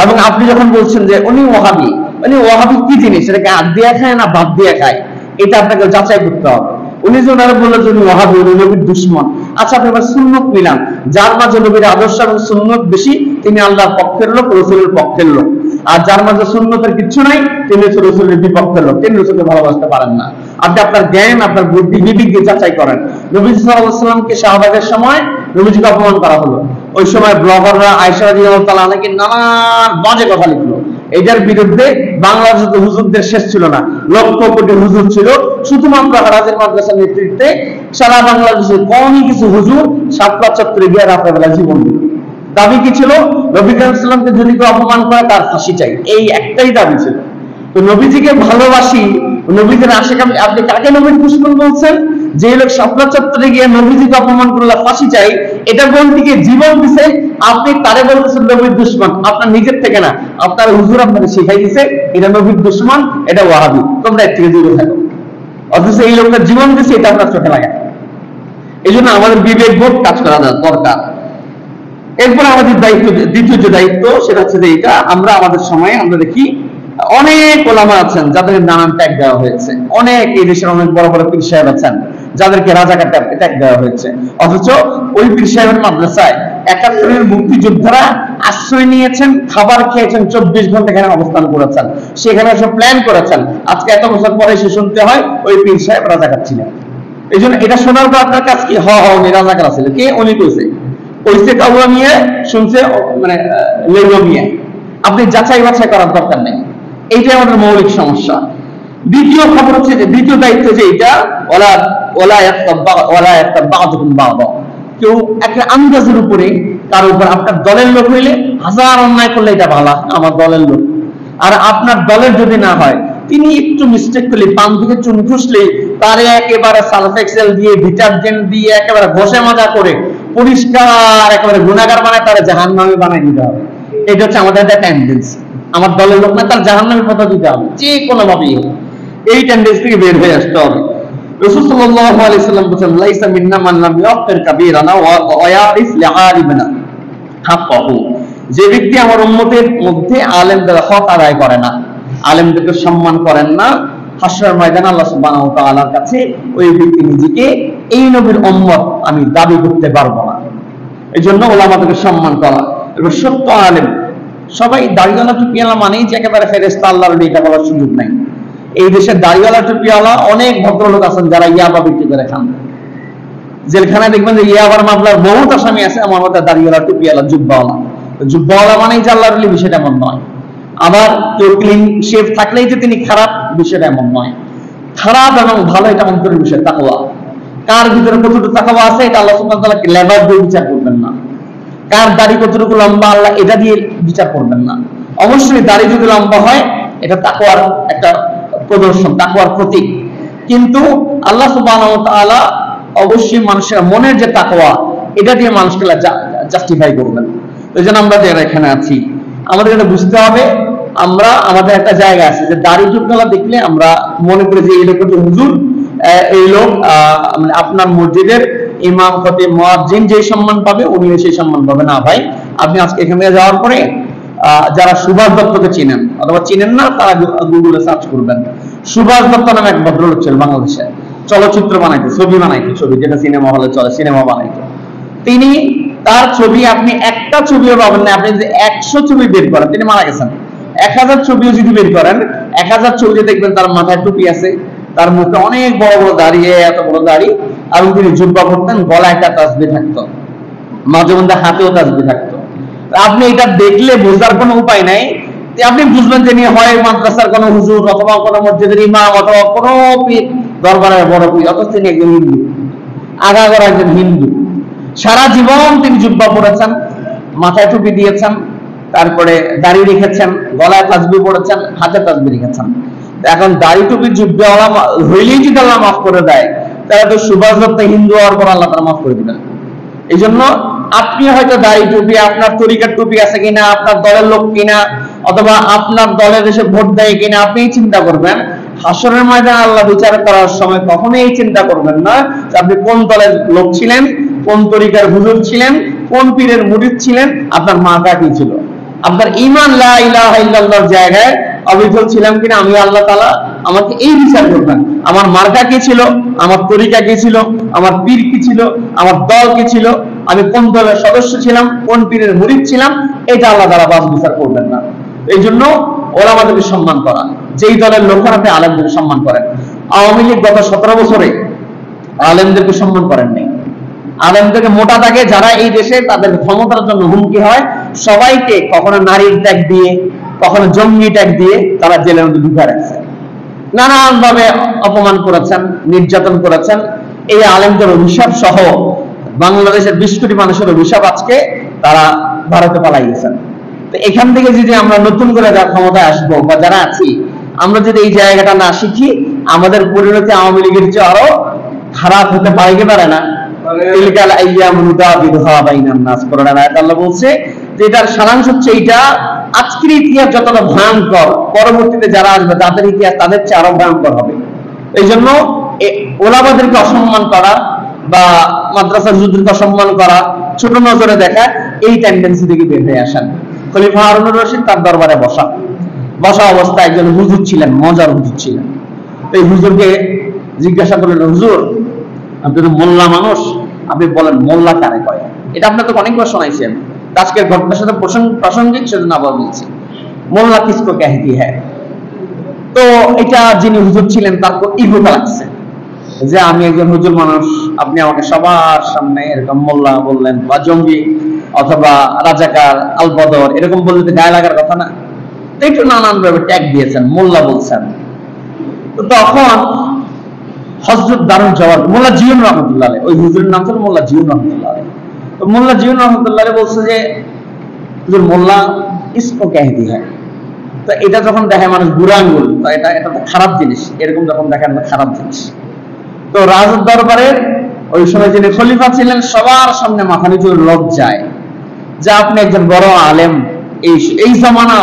এবং আপনি যখন বলছেন যে উনি ওয়াহাবি, উনি ওয়াহাবি কি জিনিস, এটাকে হাত দিয়ে খায় না ভাত দিয়ে খায়, এটা আপনাকে যাচাই করতে হবে। উনি যে ওনারা বললেন যে উনি ওয়াহাবি, উনি নবীর দুশমন। আচ্ছা, আপনি এবার সুন্নত মিলান, যার মাঝে নবীর আদর্শ এবং সুন্নত বেশি তিনি আল্লাহর পক্ষের লোক, রাসূলের পক্ষের লোক। আর যার মাঝে সুন্নতের কিছু নাই তিনি হচ্ছে রাসূলের বিপক্ষের লোক, তিনি রাসূলকে ভালোবাসতে পারেন না। আপনি আপনার জ্ঞান, আপনার বুদ্ধি বিবেক দিয়ে যাচাই করেন। নবী সাল্লাল্লাহু আলাইহি ওয়াসাল্লামকে শাহবাগের সময় নবীজিকে অপমান করা হলো, ওই সময় ব্লগাররা আয়েশা রাদিয়াল্লাহু তাআলা আনহাকে নানান বাজে কথা লিখলো। এটার বিরুদ্ধে বাংলাদেশে তো হুজুরদের শেষ ছিল না, লক্ষ কোটি হুজুর ছিল। শুধুমাত্র হারাজের মাদ্রাসার নেতৃত্বে সারা বাংলাদেশের কমই কিছু হুজুর সাতটা চত্বরে গিয়ে রাত্রেবেলা জীবন দিল। দাবি কি ছিল? নবী কারীম সাল্লাল্লাহু আলাইহি ওয়াসাল্লামকে যদি কেউ অপমান করে তার ফাঁসি চাই, এই একটাই দাবি ছিল। তো নবীজিকে ভালোবাসি, নবীজির আশিক, আপনি কাকে নবীর দুশমন বলছেন? যে লোক শাপলা চত্বরে গিয়ে নবীজিকে অপমান করলে ফাঁসি চাই, এটা কোন দিকে জীবন দিছে, আপনি তারে বলতেছেন নবীর দুশমন। আপনার নিজের থেকে না, আপনার হুজুর আপনাকে শিখাই দিছে এটা নবীর দুশমন, এটা ওয়াহাবি, তোমরা এর থেকে দূরে থাকো। অথচ এই লোকটা জীবন দিছে, এটা আপনার চোখে লাগে। এই জন্য আমাদের বিবেক বোধ কাজ করা দরকার। এরপর আমাদের দায়িত্ব, দ্বিতীয় যে দায়িত্ব, সেটা হচ্ছে যে এটা আমরা আমাদের সময়ে আমরা দেখি অনেক ওলামা আছেন যাদের নানান ট্যাগ দেওয়া হয়েছে, অনেক এই দেশের অনেক বড় বড় পীর সাহেব আছেন যাদেরকে রাজাকার ট্যাগ দেওয়া হয়েছে। অথচ ওই পীর সাহেবের মাদ্রাসায় ৭১-এর মুক্তিযোদ্ধারা আশ্রয় নিয়েছেন, খাবার খেয়েছেন, ২৪ ঘন্টা এখানে অবস্থান করেছেন, সেখানে সব প্ল্যান করেছেন। আজকে এত বছর পরে এসে শুনতে হয় ওই পীর সাহেব রাজাকার ছিলেন। এই জন্য এটা শোনার পর আপনার কাছে কি, উনি রাজাকার ছিল, কে উনি কইছে? কইছে কাউয়া নিয়ে, শুনছে মানে লেগুয়া নিয়ে। আপনি যাচাই বাছাই করার দরকার নেই, এইটাই আমাদের মৌলিক সমস্যা। দ্বিতীয় খবর হচ্ছে যে, দ্বিতীয় দায়িত্ব যে এটা, কেউ একটা আন্দাজের উপরে কারো উপর, আপনার দলের লোক হইলে হাজার অন্যায় করলে এটা ভালো, আমার দলের লোক। আর আপনার দলের যদি না হয়, তিনি একটু মিস্টেক করলে, পান থেকে চুন খুসলে তারে একেবারে সালফ এক্সেল দিয়ে, ডিটারজেন্ট দিয়ে একেবারে ঘষে মাজা করে পরিষ্কার একেবারে গুনাহগার বানায় তারা জাহান্নামী বানায় দিতে হবে। এটা হচ্ছে আমাদের একটা টেন্ডেন্সি। আমার দলের লোক না, তার জাহান্নামী পথে দিতে হবে যে কোনো ভাবেই। এই টেন্ডেন্সি থেকে বের হয়ে আসতে হবে। রাসূল সাল্লাল্লাহু আলাইহি ওয়াসাল্লাম বলেছেন, লাইসা মিন্না মান লাম ইয়াকির কাবীরানা ওয়া ইয়ারিফ লিআলিমিনা হাক্কাহু। যে ব্যক্তি আমার উম্মতের মধ্যে আলেমদের হক আদায় করে না, আলেমদেরকে সম্মান করেন না, হাসরের ময়দানে আল্লাহ সুবহানাহু ওয়া তাআলার কাছে ওই ব্যক্তি নিজেকে এই নবীর উম্মত আমি দাবি করতে পারবো না। এইজন্য উলামাদেরকে সম্মান করা। এবার সত্য আলেম, সবাই দাড়িওয়ালা টুপিওয়ালা মানেই যে একেবারে ফেরেশতা আল্লাহর এটা বলার সুযোগ নাই। এই দেশের দাড়িওয়ালা টুপিওয়ালা অনেক ভদ্রলোক আছেন যারা ইয়াবা বিক্রি করে খান। জেলখানায় দেখবেন যে ইয়াবার মামলার বহুত আসামি আছে, আমার মতে দাড়িওয়ালা টুপিওয়ালা জুব্বাওয়ালা। জুব্বাওয়ালা মানেই যে আল্লাহর ওলি, বিষয়টা এমন নয়। আবার কেউ ক্লিন শেভ থাকলেই যে তিনি খারাপ, বিষয়টা এমন নয়। খারাপ এবং ভালো এটা অন্তরের বিষয়, তাকওয়া। কার ভিতরে কতটুকু তাকওয়া আছে এটা আল্লাহ সুবহানাহু ওয়া তাআলা লেবার দিয়ে বিচার করবেন না। কার দাড়ি কতটুকু লম্বা আল্লাহ এটা দিয়ে বিচার করবেন না। অবশ্যই দাড়ি যদি লম্বা হয় এটা তাকওয়ার একটা প্রদর্শন, তাকওয়ার প্রতীক। কিন্তু আল্লাহ সুবহানাহু ওয়া তাআলা অবশ্যই মানুষের মনের যে তাকওয়া, এটা দিয়ে মানুষকে জাস্টিফাই করবেন। এই জন্য আমরা যারা এখানে আছি, আমাদের এটা বুঝতে হবে, আমরা আমাদের একটা জায়গা আছে যে দাড়ি টুপিওয়ালা দেখলে আমরা মনে করি যে এই লোক হচ্ছে হুজুর, এই লোক আপনার মসজিদের ইমাম, খতিব, মুয়াজ্জিন যে সম্মান পাবে উনিও সেই সম্মান পাবে না। ভাই, আপনি আজকে এখান থেকে যাওয়ার পরে যারা সুভাষ দত্তকে চিনেন অথবা চিনেন না, তারা গুগলে সার্চ করবেন। সুভাষ দত্ত নামে এক ভদ্রলোক ছিল বাংলাদেশে, চলচ্চিত্র বানাইতো, ছবি বানাইতো, ছবি যেটা সিনেমা হলে চলে, সিনেমা বানাইতো। তিনি, তার ছবি আপনি একটা ছবিও পাবেন না, আপনি যদি 100 ছবি বের করেন, তিনি মারা গেছেন, 1000 ছবিও যদি বের করেন, 1000 ছবিতে দেখবেন তার মাথায় টুপি আছে, তার মুখে অনেক বড় বড় দাড়ি, এত বড় দাড়ি, এবং তিনি জুব্বা পরতেন, গলায় একটা তাসবিহ থাকতো, মাঝে মধ্যে হাতেও তাসবিহ থাকতো। আপনি এটা দেখলে বোঝার কোনো উপায় নাই, আপনি বুঝবেন যে হয় মাদ্রাসার কোনো হুজুর অথবা কোনো মসজিদের ইমাম অথবা কোনো পীর, দরবারের বড় পীর, অথচ তিনি একজন হিন্দু, আগাগোড়া একজন হিন্দু। সারা জীবন তিনি জুব্বা পরেছেন, মাথায় টুপি দিয়েছেন, তারপরে দাড়ি রেখেছেন, গলায় তাসবিহ পড়েছেন, হাতে তাসবিহ রেখেছেন। এখন দাড়ি টুপি জুব্বাওয়ালা হইলেই যদি আল্লাহ মাফ করে দেয়, তাহলে তো সুভাষ দত্ত হিন্দু হওয়ার পর আল্লাহ তাআলা মাফ করে দিবেন। এই জন্য আপনি হয়তো দাড়ি টুপি, আপনার তরিকার টুপি আছে কিনা, আপনার দলের লোক কিনা, অথবা আপনার দলের এসে ভোট দেয় কিনা, আপনি চিন্তা করবেন। হাসরের ময়দানে আল্লাহ বিচার করার সময় কখনোই চিন্তা করবেন না যে আপনি কোন দলের লোক ছিলেন, কোন তরিকার হুজুর ছিলেন, কোন পীরের মুরিদ ছিলেন, আপনার মার্কা কি ছিল, আপনার ঈমান লা ইলাহা ইল্লাল্লাহর জায়গায় অবিচল ছিলাম কিনা, আমি আল্লাহ তাআলা আমাকে এই বিচার করবেন। আমার মার্কা কি ছিল, আমার তরিকা কি ছিল, আমার পীর কি ছিল, আমার দল কি ছিল, আমি কোন দলের সদস্য ছিলাম, কোন পীরের মুরিদ ছিলাম, এটা আল্লাহ তাআলা বাস বিচার করবেন না। এই জন্য ওলামাদেরকে সম্মান করা, যেই দলের লোকেরা আপনি আলেমদেরকে সম্মান করেন। আওয়ামী লীগ গত 17 বছরে আলেমদেরকে সম্মান করেন নাই। আলেমদেরকে মোটা দাগে যারা এই দেশে তাদের ক্ষমতার জন্য হুমকি হয়, সবাইকে কখনো নারীর ট্যাগ দিয়ে, কখনো জঙ্গি ট্যাগ দিয়ে তারা জেলের মধ্যে ঢুকে রাখছে, নানান ভাবে অপমান করেছেন, নির্যাতন করেছেন। এই আলেমদের অভিশাপ সহ বাংলাদেশের 20 কোটি মানুষের অভিশাপ আজকে তারা ভারতে পালাই গেছেন। তো এখান থেকে যদি আমরা নতুন করে যারা ক্ষমতায় আসবো বা যারা আছি, আমরা যদি এই জায়গাটা না শিখি, আমাদের পরিণতি আওয়ামী লীগের চেয়ে আরো খারাপ হতে পারে কি পারে না? আল্লাহ বলছে যে এটার সারাংশ হচ্ছে এইটা, আজকের ইতিহাস যতটা ভয়ঙ্কর, পরবর্তীতে যারা আসবে তাদের ইতিহাস তাদের চেয়ে আরো ভয়ঙ্কর হবে। এই জন্য ওলামাদেরকে অসম্মান করা বা মাদ্রাসার হুজুরকে অসম্মান করা, ছোট নজরে দেখা, এই টেন্ডেন্সি থেকে বের হয়ে আসেন। খলিফা হারুনুর রশিদ তার দরবারে বসা অবস্থায় একজন হুজুর ছিলেন, মজার হুজুর ছিলেন। এই হুজুরকে জিজ্ঞাসা করলেন, হুজুর আপনি তো মোল্লা মানুষ, আপনি বলেন মোল্লা কারে কয়? এটা আপনার তো অনেকবার শোনাইছেন, আজকের ঘটনার সাথে প্রাসঙ্গিক, সেজন্য আবার বলছি, মোল্লা কিসকো कहती है। তো এটা যিনি হুজুর ছিলেন তার ইগোটা লাগছে যে আমি একজন হুজুর মানুষ, আপনি আমাকে সবার সামনে এরকম মোল্লা বললেন, বা জঙ্গি অথবা রাজাকার, আল বদর এরকম বললে তো গায়ে লাগার কথা না। তো একটু নানান ভাবে ট্যাগ দিয়েছেন, মোল্লা বলছেন। তো তখন হযরত দারুল জওয়াব মোল্লা জিয়ন রহমাতুল্লাহ আলাইহি, ওই হুজুরের নাম ছিল মোল্লা জিয়ন রহমাতুল্লাহ আলাইহি। তো মোল্লা জিয়ন রহমাতুল্লাহ আলাইহি বলছে যে হুজুর মোল্লা ইসকো कहती है। তো এটা যখন দেখে মানুষ বুড়া আঙ্গুল, তো এটা তো খারাপ জিনিস, এরকম যখন দেখেন খারাপ জিনিস। তো রাজুর দরবারের ওই সময় যিনি খলিফা ছিলেন সবার সামনে মাথা নিচু লজ্জায় যে আপনি একজন বড় আলেম, এই জামানা,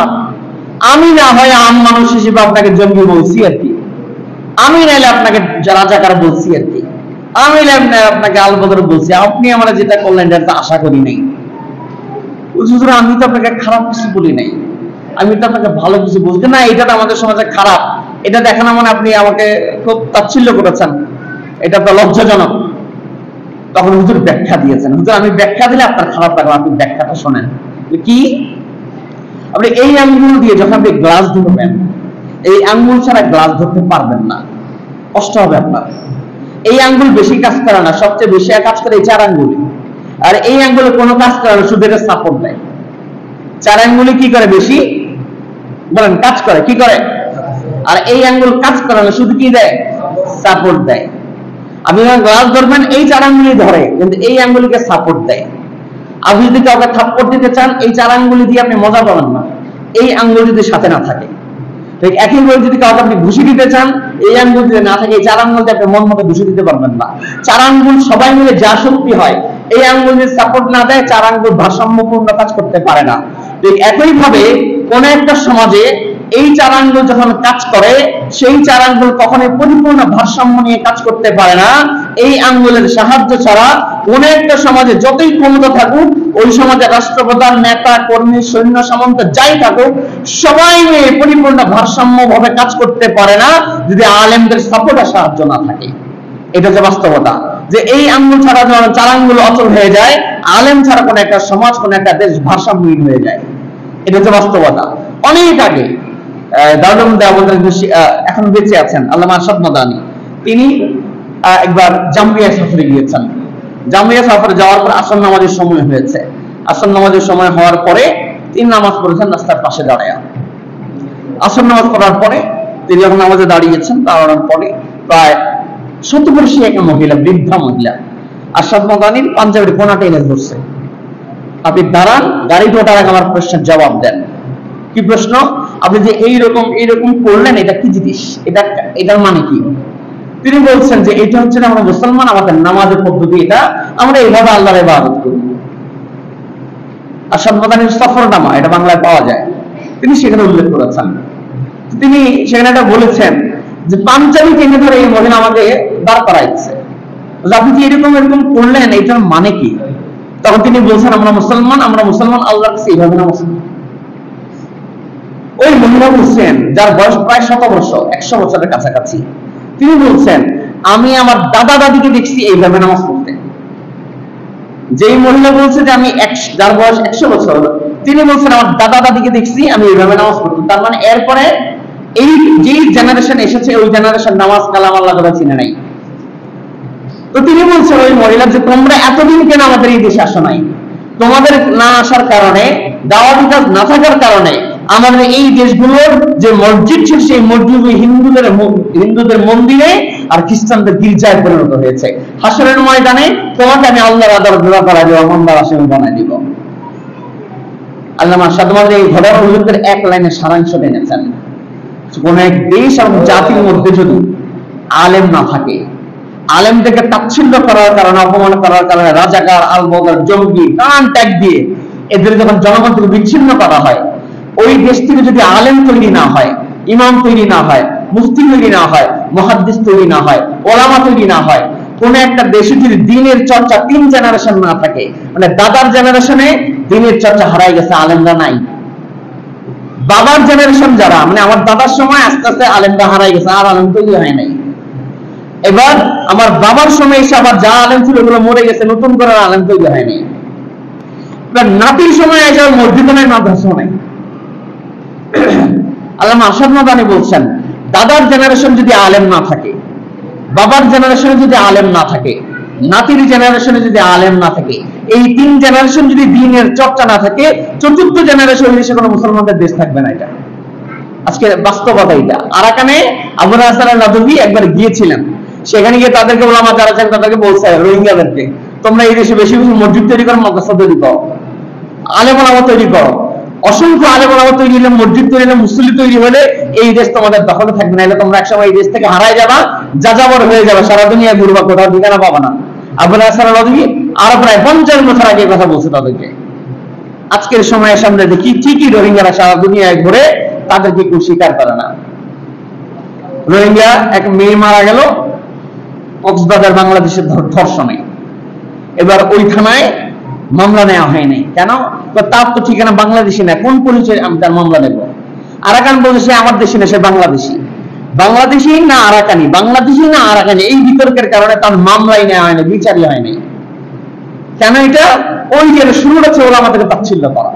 আমি না হয় আম মানুষ হিসেবে আপনাকে জঙ্গি বলছি আর কি, আমি নাইলে আপনাকে রাজাকার বলছি আর কি, আমি আপনাকে আল বদর বলছি, আপনি আমরা যেটা করলেন এটা তো আশা করি নাই। হুজুর আমি তো আপনাকে খারাপ কিছু বলি নাই, আমি তো আপনাকে ভালো কিছু বলছি না, এটা তো আমাদের সমাজে খারাপ, এটা দেখেন মানে আপনি আমাকে খুব তাচ্ছিল্য করেছেন, এটা তো লজ্জাজনক। তখন হুজুর ব্যাখ্যা দিয়েছেন, হুজুর আমি ব্যাখ্যা দিলে আপনার খারাপ লাগবে, আপনি ব্যাখ্যাটা শোনেন। কি? আপনি এই আঙ্গুল দিয়ে যখন আপনি গ্লাস ধরবেন, এই আঙ্গুল ছাড়া গ্লাস ধরতে পারবেন না, কষ্ট হবে আপনার। এই আঙ্গুল বেশি কাজ করে না, সবচেয়ে বেশি কাজ করে এই 4 আঙ্গুলি, আর এই আঙ্গুলে কোনো কাজ করে না, শুধু এটা সাপোর্ট দেয়। 4 আঙ্গুলি কি করে বেশি বলেন? কাজ করে, কি করে? আর এই আঙ্গুল কাজ করে না, শুধু কি দেয়? সাপোর্ট দেয়। আপনি যখন গ্লাস ধরবেন এই 4 আঙ্গুলি ধরে, কিন্তু এই আঙ্গুলিকে সাপোর্ট দেয়। আপনি যদি কাউকে থাপ্পড় দিতে চান, এই 4 আঙ্গুলি দিয়ে আপনি মজা পাবেন না, এই আঙ্গুল যদি সাথে না থাকে। ঠিক একইভাবে যদি কাউকে আপনি ঘুষি দিতে চান, এই আঙ্গুল যদি না থাকে, এই 4 আঙ্গুল দিয়ে আপনি মন মতো ঘুষি দিতে পারবেন না। 4 আঙ্গুল সবাই মিলে যা শক্তি হয়, এই আঙ্গুল যদি সাপোর্ট না দেয়, 4 আঙ্গুল ভারসাম্যপূর্ণ কাজ করতে পারে না। ঠিক একইভাবে কোন একটা সমাজে এই 4 আঙ্গুল যখন কাজ করে, সেই 4 আঙ্গুল কখনোই পরিপূর্ণ ভারসাম্য নিয়ে কাজ করতে পারে না। এই আঙ্গুলের সাহায্য ছাড়া কোন একটা সমাজে যতই ক্ষমতা থাকুক, ওই সমাজে রাষ্ট্রপ্রধান, নেতা, কর্মী, সৈন্য সামন্ত যাই থাকুক, সবাই মিলে পরিপূর্ণ ভারসাম্য ভাবে কাজ করতে পারে না যদি আলেমদের সাপোর্টের সাহায্য না থাকে। এটা যে বাস্তবতা, যে এই আঙ্গুল ছাড়া যখন 4 আঙ্গুল অচল হয়ে যায়, আলেম ছাড়া কোন একটা সমাজ, কোন একটা দেশ ভারসাম্যহীন হয়ে যায়। এটা যে বাস্তবতা। অনেক আগে দারুল দেওবন্দের এখন বেঁচে আছেন আল্লামা আরশাদ মাদানী, তিনি একবার জামিয়া সফরে গিয়েছেন। জামিয়া সফরে যাওয়ার পর আসর নামাজের সময় হয়েছে। আসর নামাজের সময় হওয়ার পরে তিনি নামাজ পড়েছেন রাস্তার পাশে দাঁড়ায়। আসর নামাজ পড়ার পরে তিনি যখন নামাজে দাঁড়িয়েছেন, দাঁড়ানোর পরে প্রায় 70 বর্ষীয় এক মহিলা, বৃদ্ধা মহিলা, আরশাদ মাদানীর পাঞ্জাবির কোনা টেনে ধরছে, আপনি দাঁড়ান, গাড়িতে ওঠার আগে আমার প্রশ্নের জবাব দেন। কি প্রশ্ন? আপনি যে এইরকম করলেন, এটা কি জিনিস, এটার মানে কি? তিনি বলছেন যে এটা হচ্ছে আমরা মুসলমান, আমাদের নামাজের পদ্ধতি এটা, আমরা এইভাবে আল্লাহর ইবাদত করি। আরশাদ মাদানীর সফরনামা, এটা বাংলায় পাওয়া যায়, তিনি সেখানে উল্লেখ করেছেন। তিনি সেখানে এটা বলেছেন যে পাঞ্জাবি টেনে ধরে এই মহিলা আমাকে দাঁড় করাইছে, আপনি যে এরকম করলেন, এটার মানে কি? তখন তিনি বলছেন আমরা মুসলমান, আল্লাহর কাছে এইভাবে নামাজ পড়ি। ওই মহিলা বলছেন, যার বয়স প্রায় 100 বছর, 100 বছরের কাছাকাছি, তিনি বলছেন আমি আমার দাদা দাদিকে দেখছি এইভাবে নামাজ পড়তে। যেই মহিলা বলছে যে আমি যার বয়স 100 বছর, তিনি বলছেন আমার দাদা দাদিকে দেখছি আমি এইভাবে নামাজ পড়তাম। তার মানে এরপরে এই যে জেনারেশন এসেছে, ওই জেনারেশন নামাজ কালাম আল্লাহ কথা চিনে নাই। তো তিনি বলছেন ওই মহিলা যে তোমরা এতদিন কেন আমাদের এই দেশে আসো নাই? তোমাদের না আসার কারণে, দাওয়াতি কাজ না থাকার কারণে আমাদের এই দেশগুলোর যে মসজিদ ছিল, সেই মসজিদ হিন্দুদের মন্দিরে আর খ্রিস্টানদের গির্জায় পরিণত হয়েছে। হাসরের ময়দানে তোমাকে আমি আল্লাহর আদালত করা দিব, আল্লাহর আসামি বানাই দিব। আল্লামা সাদমালি এই ঘটনা হুজুরদের এক লাইনে সারাংশ এনেছেন। কোন এক দেশ এবং জাতির মধ্যে যদি আলেম না থাকে, আলেমদেরকে তাচ্ছিল্য করার কারণে, অপমান করার কারণে রাজাকার, আলবদর, জঙ্গি, কান ট্যাগ দিয়ে এদের যখন জনগণ থেকে বিচ্ছিন্ন করা হয়, ওই দেশ থেকে যদি আলেম তৈরি না হয়, ইমাম তৈরি না হয়, মুফতি তৈরি না হয়, মুহাদ্দিস তৈরি না হয়, ওলামা তৈরি না হয়, কোন একটা দেশে যদি দ্বীনের চর্চা 3 জেনারেশন না থাকে, মানে দাদার জেনারেশনে দ্বীনের চর্চা হারাই গেছে, আলেমরা নাই। বাবার জেনারেশন যারা, মানে আমার দাদার সময় আস্তে আস্তে আলেমরা হারাই গেছে, আর আলেম তৈরি হয় নাই। এবার আমার বাবার সময় এসে আবার যা আলেম ছিল ওগুলো মরে গেছে, নতুন করে আলেম তৈরি হয়নি। এবার নাতির সময় এসে মসজিদ নাই, মাদ্রাসা নাই। আল্লামা আরশাদ মাদানী বলছেন দাদার জেনারেশন যদি আলেম না থাকে, বাবার জেনারেশনে যদি আলেম না থাকে, নাতির জেনারেশনে যদি আলেম না থাকে, এই 3 জেনারেশন যদি দ্বীনের চর্চা না থাকে, 4র্থ জেনারেশন দেশে কোনো মুসলমানদের দেশ থাকবে না। এটা আজকে বাস্তবতা। এটা আরাকানে আবুল হাসান আল-নাদভী একবার গিয়েছিলেন, সেখানে গিয়ে তাদেরকে ওলামা যারা আছেন তাদেরকে বলছে রোহিঙ্গাদেরকে তোমরা এই দেশে বেশি বেশি মসজিদ তৈরি করো, মাদ্রাসা তৈরি করো, আলেম ওলামা তৈরি করো। অসংখ্য আলেম ওলামা তৈরি হলে, মসজিদ তৈরি হলে, মুসল্লি তৈরি হলে এই দেশ তোমাদের দখলে থাকবে না। তোমরা একসময় এই দেশ থেকে হারাই যাবা, যাযাবর হয়ে যাবে, সারা দুনিয়া ঘুরবা, কোথাও ঠিকানা পাবা না। আবুল হাসান আল-নাদভী আরো প্রায় 50 বছর আগে কথা বলছে তাদেরকে। আজকের সময়ের সামনে দেখি ঠিকই রোহিঙ্গারা সারা দুনিয়ায় ঘুরে, তাদেরকে কেউ স্বীকার করে না। রোহিঙ্গা এক মেয়ে মারা গেল কক্সবাজার বাংলাদেশের ধর্ষণে। এবার ওই থানায় মামলা নেওয়া হয়নি। কেন? তার তো ঠিকানা বাংলাদেশি না, কোন পরিচয় আমি তার মামলা নেব? আরাকান বলছে সে আমার দেশি না, সে বাংলাদেশি। বাংলাদেশি না আরাকানি, বাংলাদেশি না আরাকানি, এই বিতর্কের কারণে তার মামলাই নেওয়া হয়নি, বিচারই হয়নি। কেন? এটা ওই যে শুরুটা হচ্ছে ওলামাদেরকে তাচ্ছিল্য করা,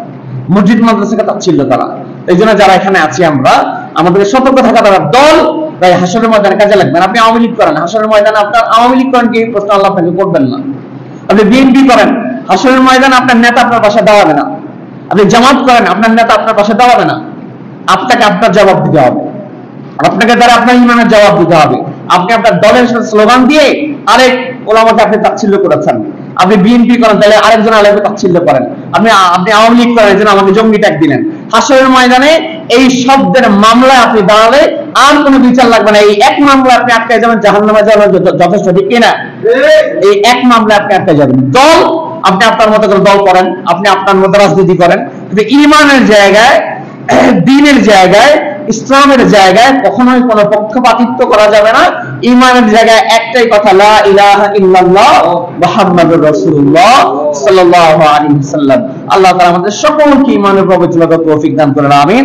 মসজিদ মাদ্রাসাকে তাচ্ছিল্য করা। এই জন্য যারা এখানে আছি আমরা, আমাদের সতর্ক থাকা দরকার। দল তাই হাসরের ময়দানে কাজে লাগবেন। আপনি আওয়ামী লীগ করেন, হাসরের ময়দানে আপনার আওয়ামী লীগ করেন, কি প্রশ্ন আল্লাহ আপনাকে করবেন না। আপনি বিএনপি করেন, হাসরের ময়দানে আপনার নেতা আপনার পাশে দাঁড়াবে না। আপনি জামাত করেন, আপনার নেতা আপনার পাশে দাঁড়াবে না। আপনাকে আপনার জবাব দিতে হবে, আপনাকে দ্বারা আপনার ইমানের জবাব দিতে হবে। আপনি আপনার দলের স্লোগান দিয়ে আরেক ওলামাকে আপনি তাচ্ছিল্য করেছেন। আপনি বিএনপি করেন, তাহলে আরেকজন আলেমকে তাচ্ছিল্য করেন। আপনি আওয়ামী লীগ করেন, যেন আমাকে জঙ্গি ট্যাগ দিলেন। হাসরের ময়দানে এই শব্দের মামলায় আপনি দাঁড়ালে আর কোনো বিচার লাগবে না। এই এক মামলায় আপনি আটকে যাবেন, জাহান্নামে যাওয়ার যথেষ্ট, ঠিক কিনা? এই এক মামলায় আপনি আটকে যাবেন। দল আপনি আপনার মতো করে দল করেন, আপনি আপনার মতো রাজনীতি করেন, কিন্তু ইমানের জায়গায়, দ্বীনের জায়গায়, ইসলামের জায়গায় কখনোই কোনো পক্ষপাতিত্ব করা যাবে না। ইমানের জায়গায় একটাই কথা, লা ইলাহা ইল্লাল্লাহ মুহাম্মাদুর রাসূলুল্লাহ সাল্লাল্লাহু আলাইহি ওয়াসাল্লাম। আল্লাহ তাআলা আমাদের সকলকে ইমানের প্রবচন তৌফিক দান করেন, আমিন।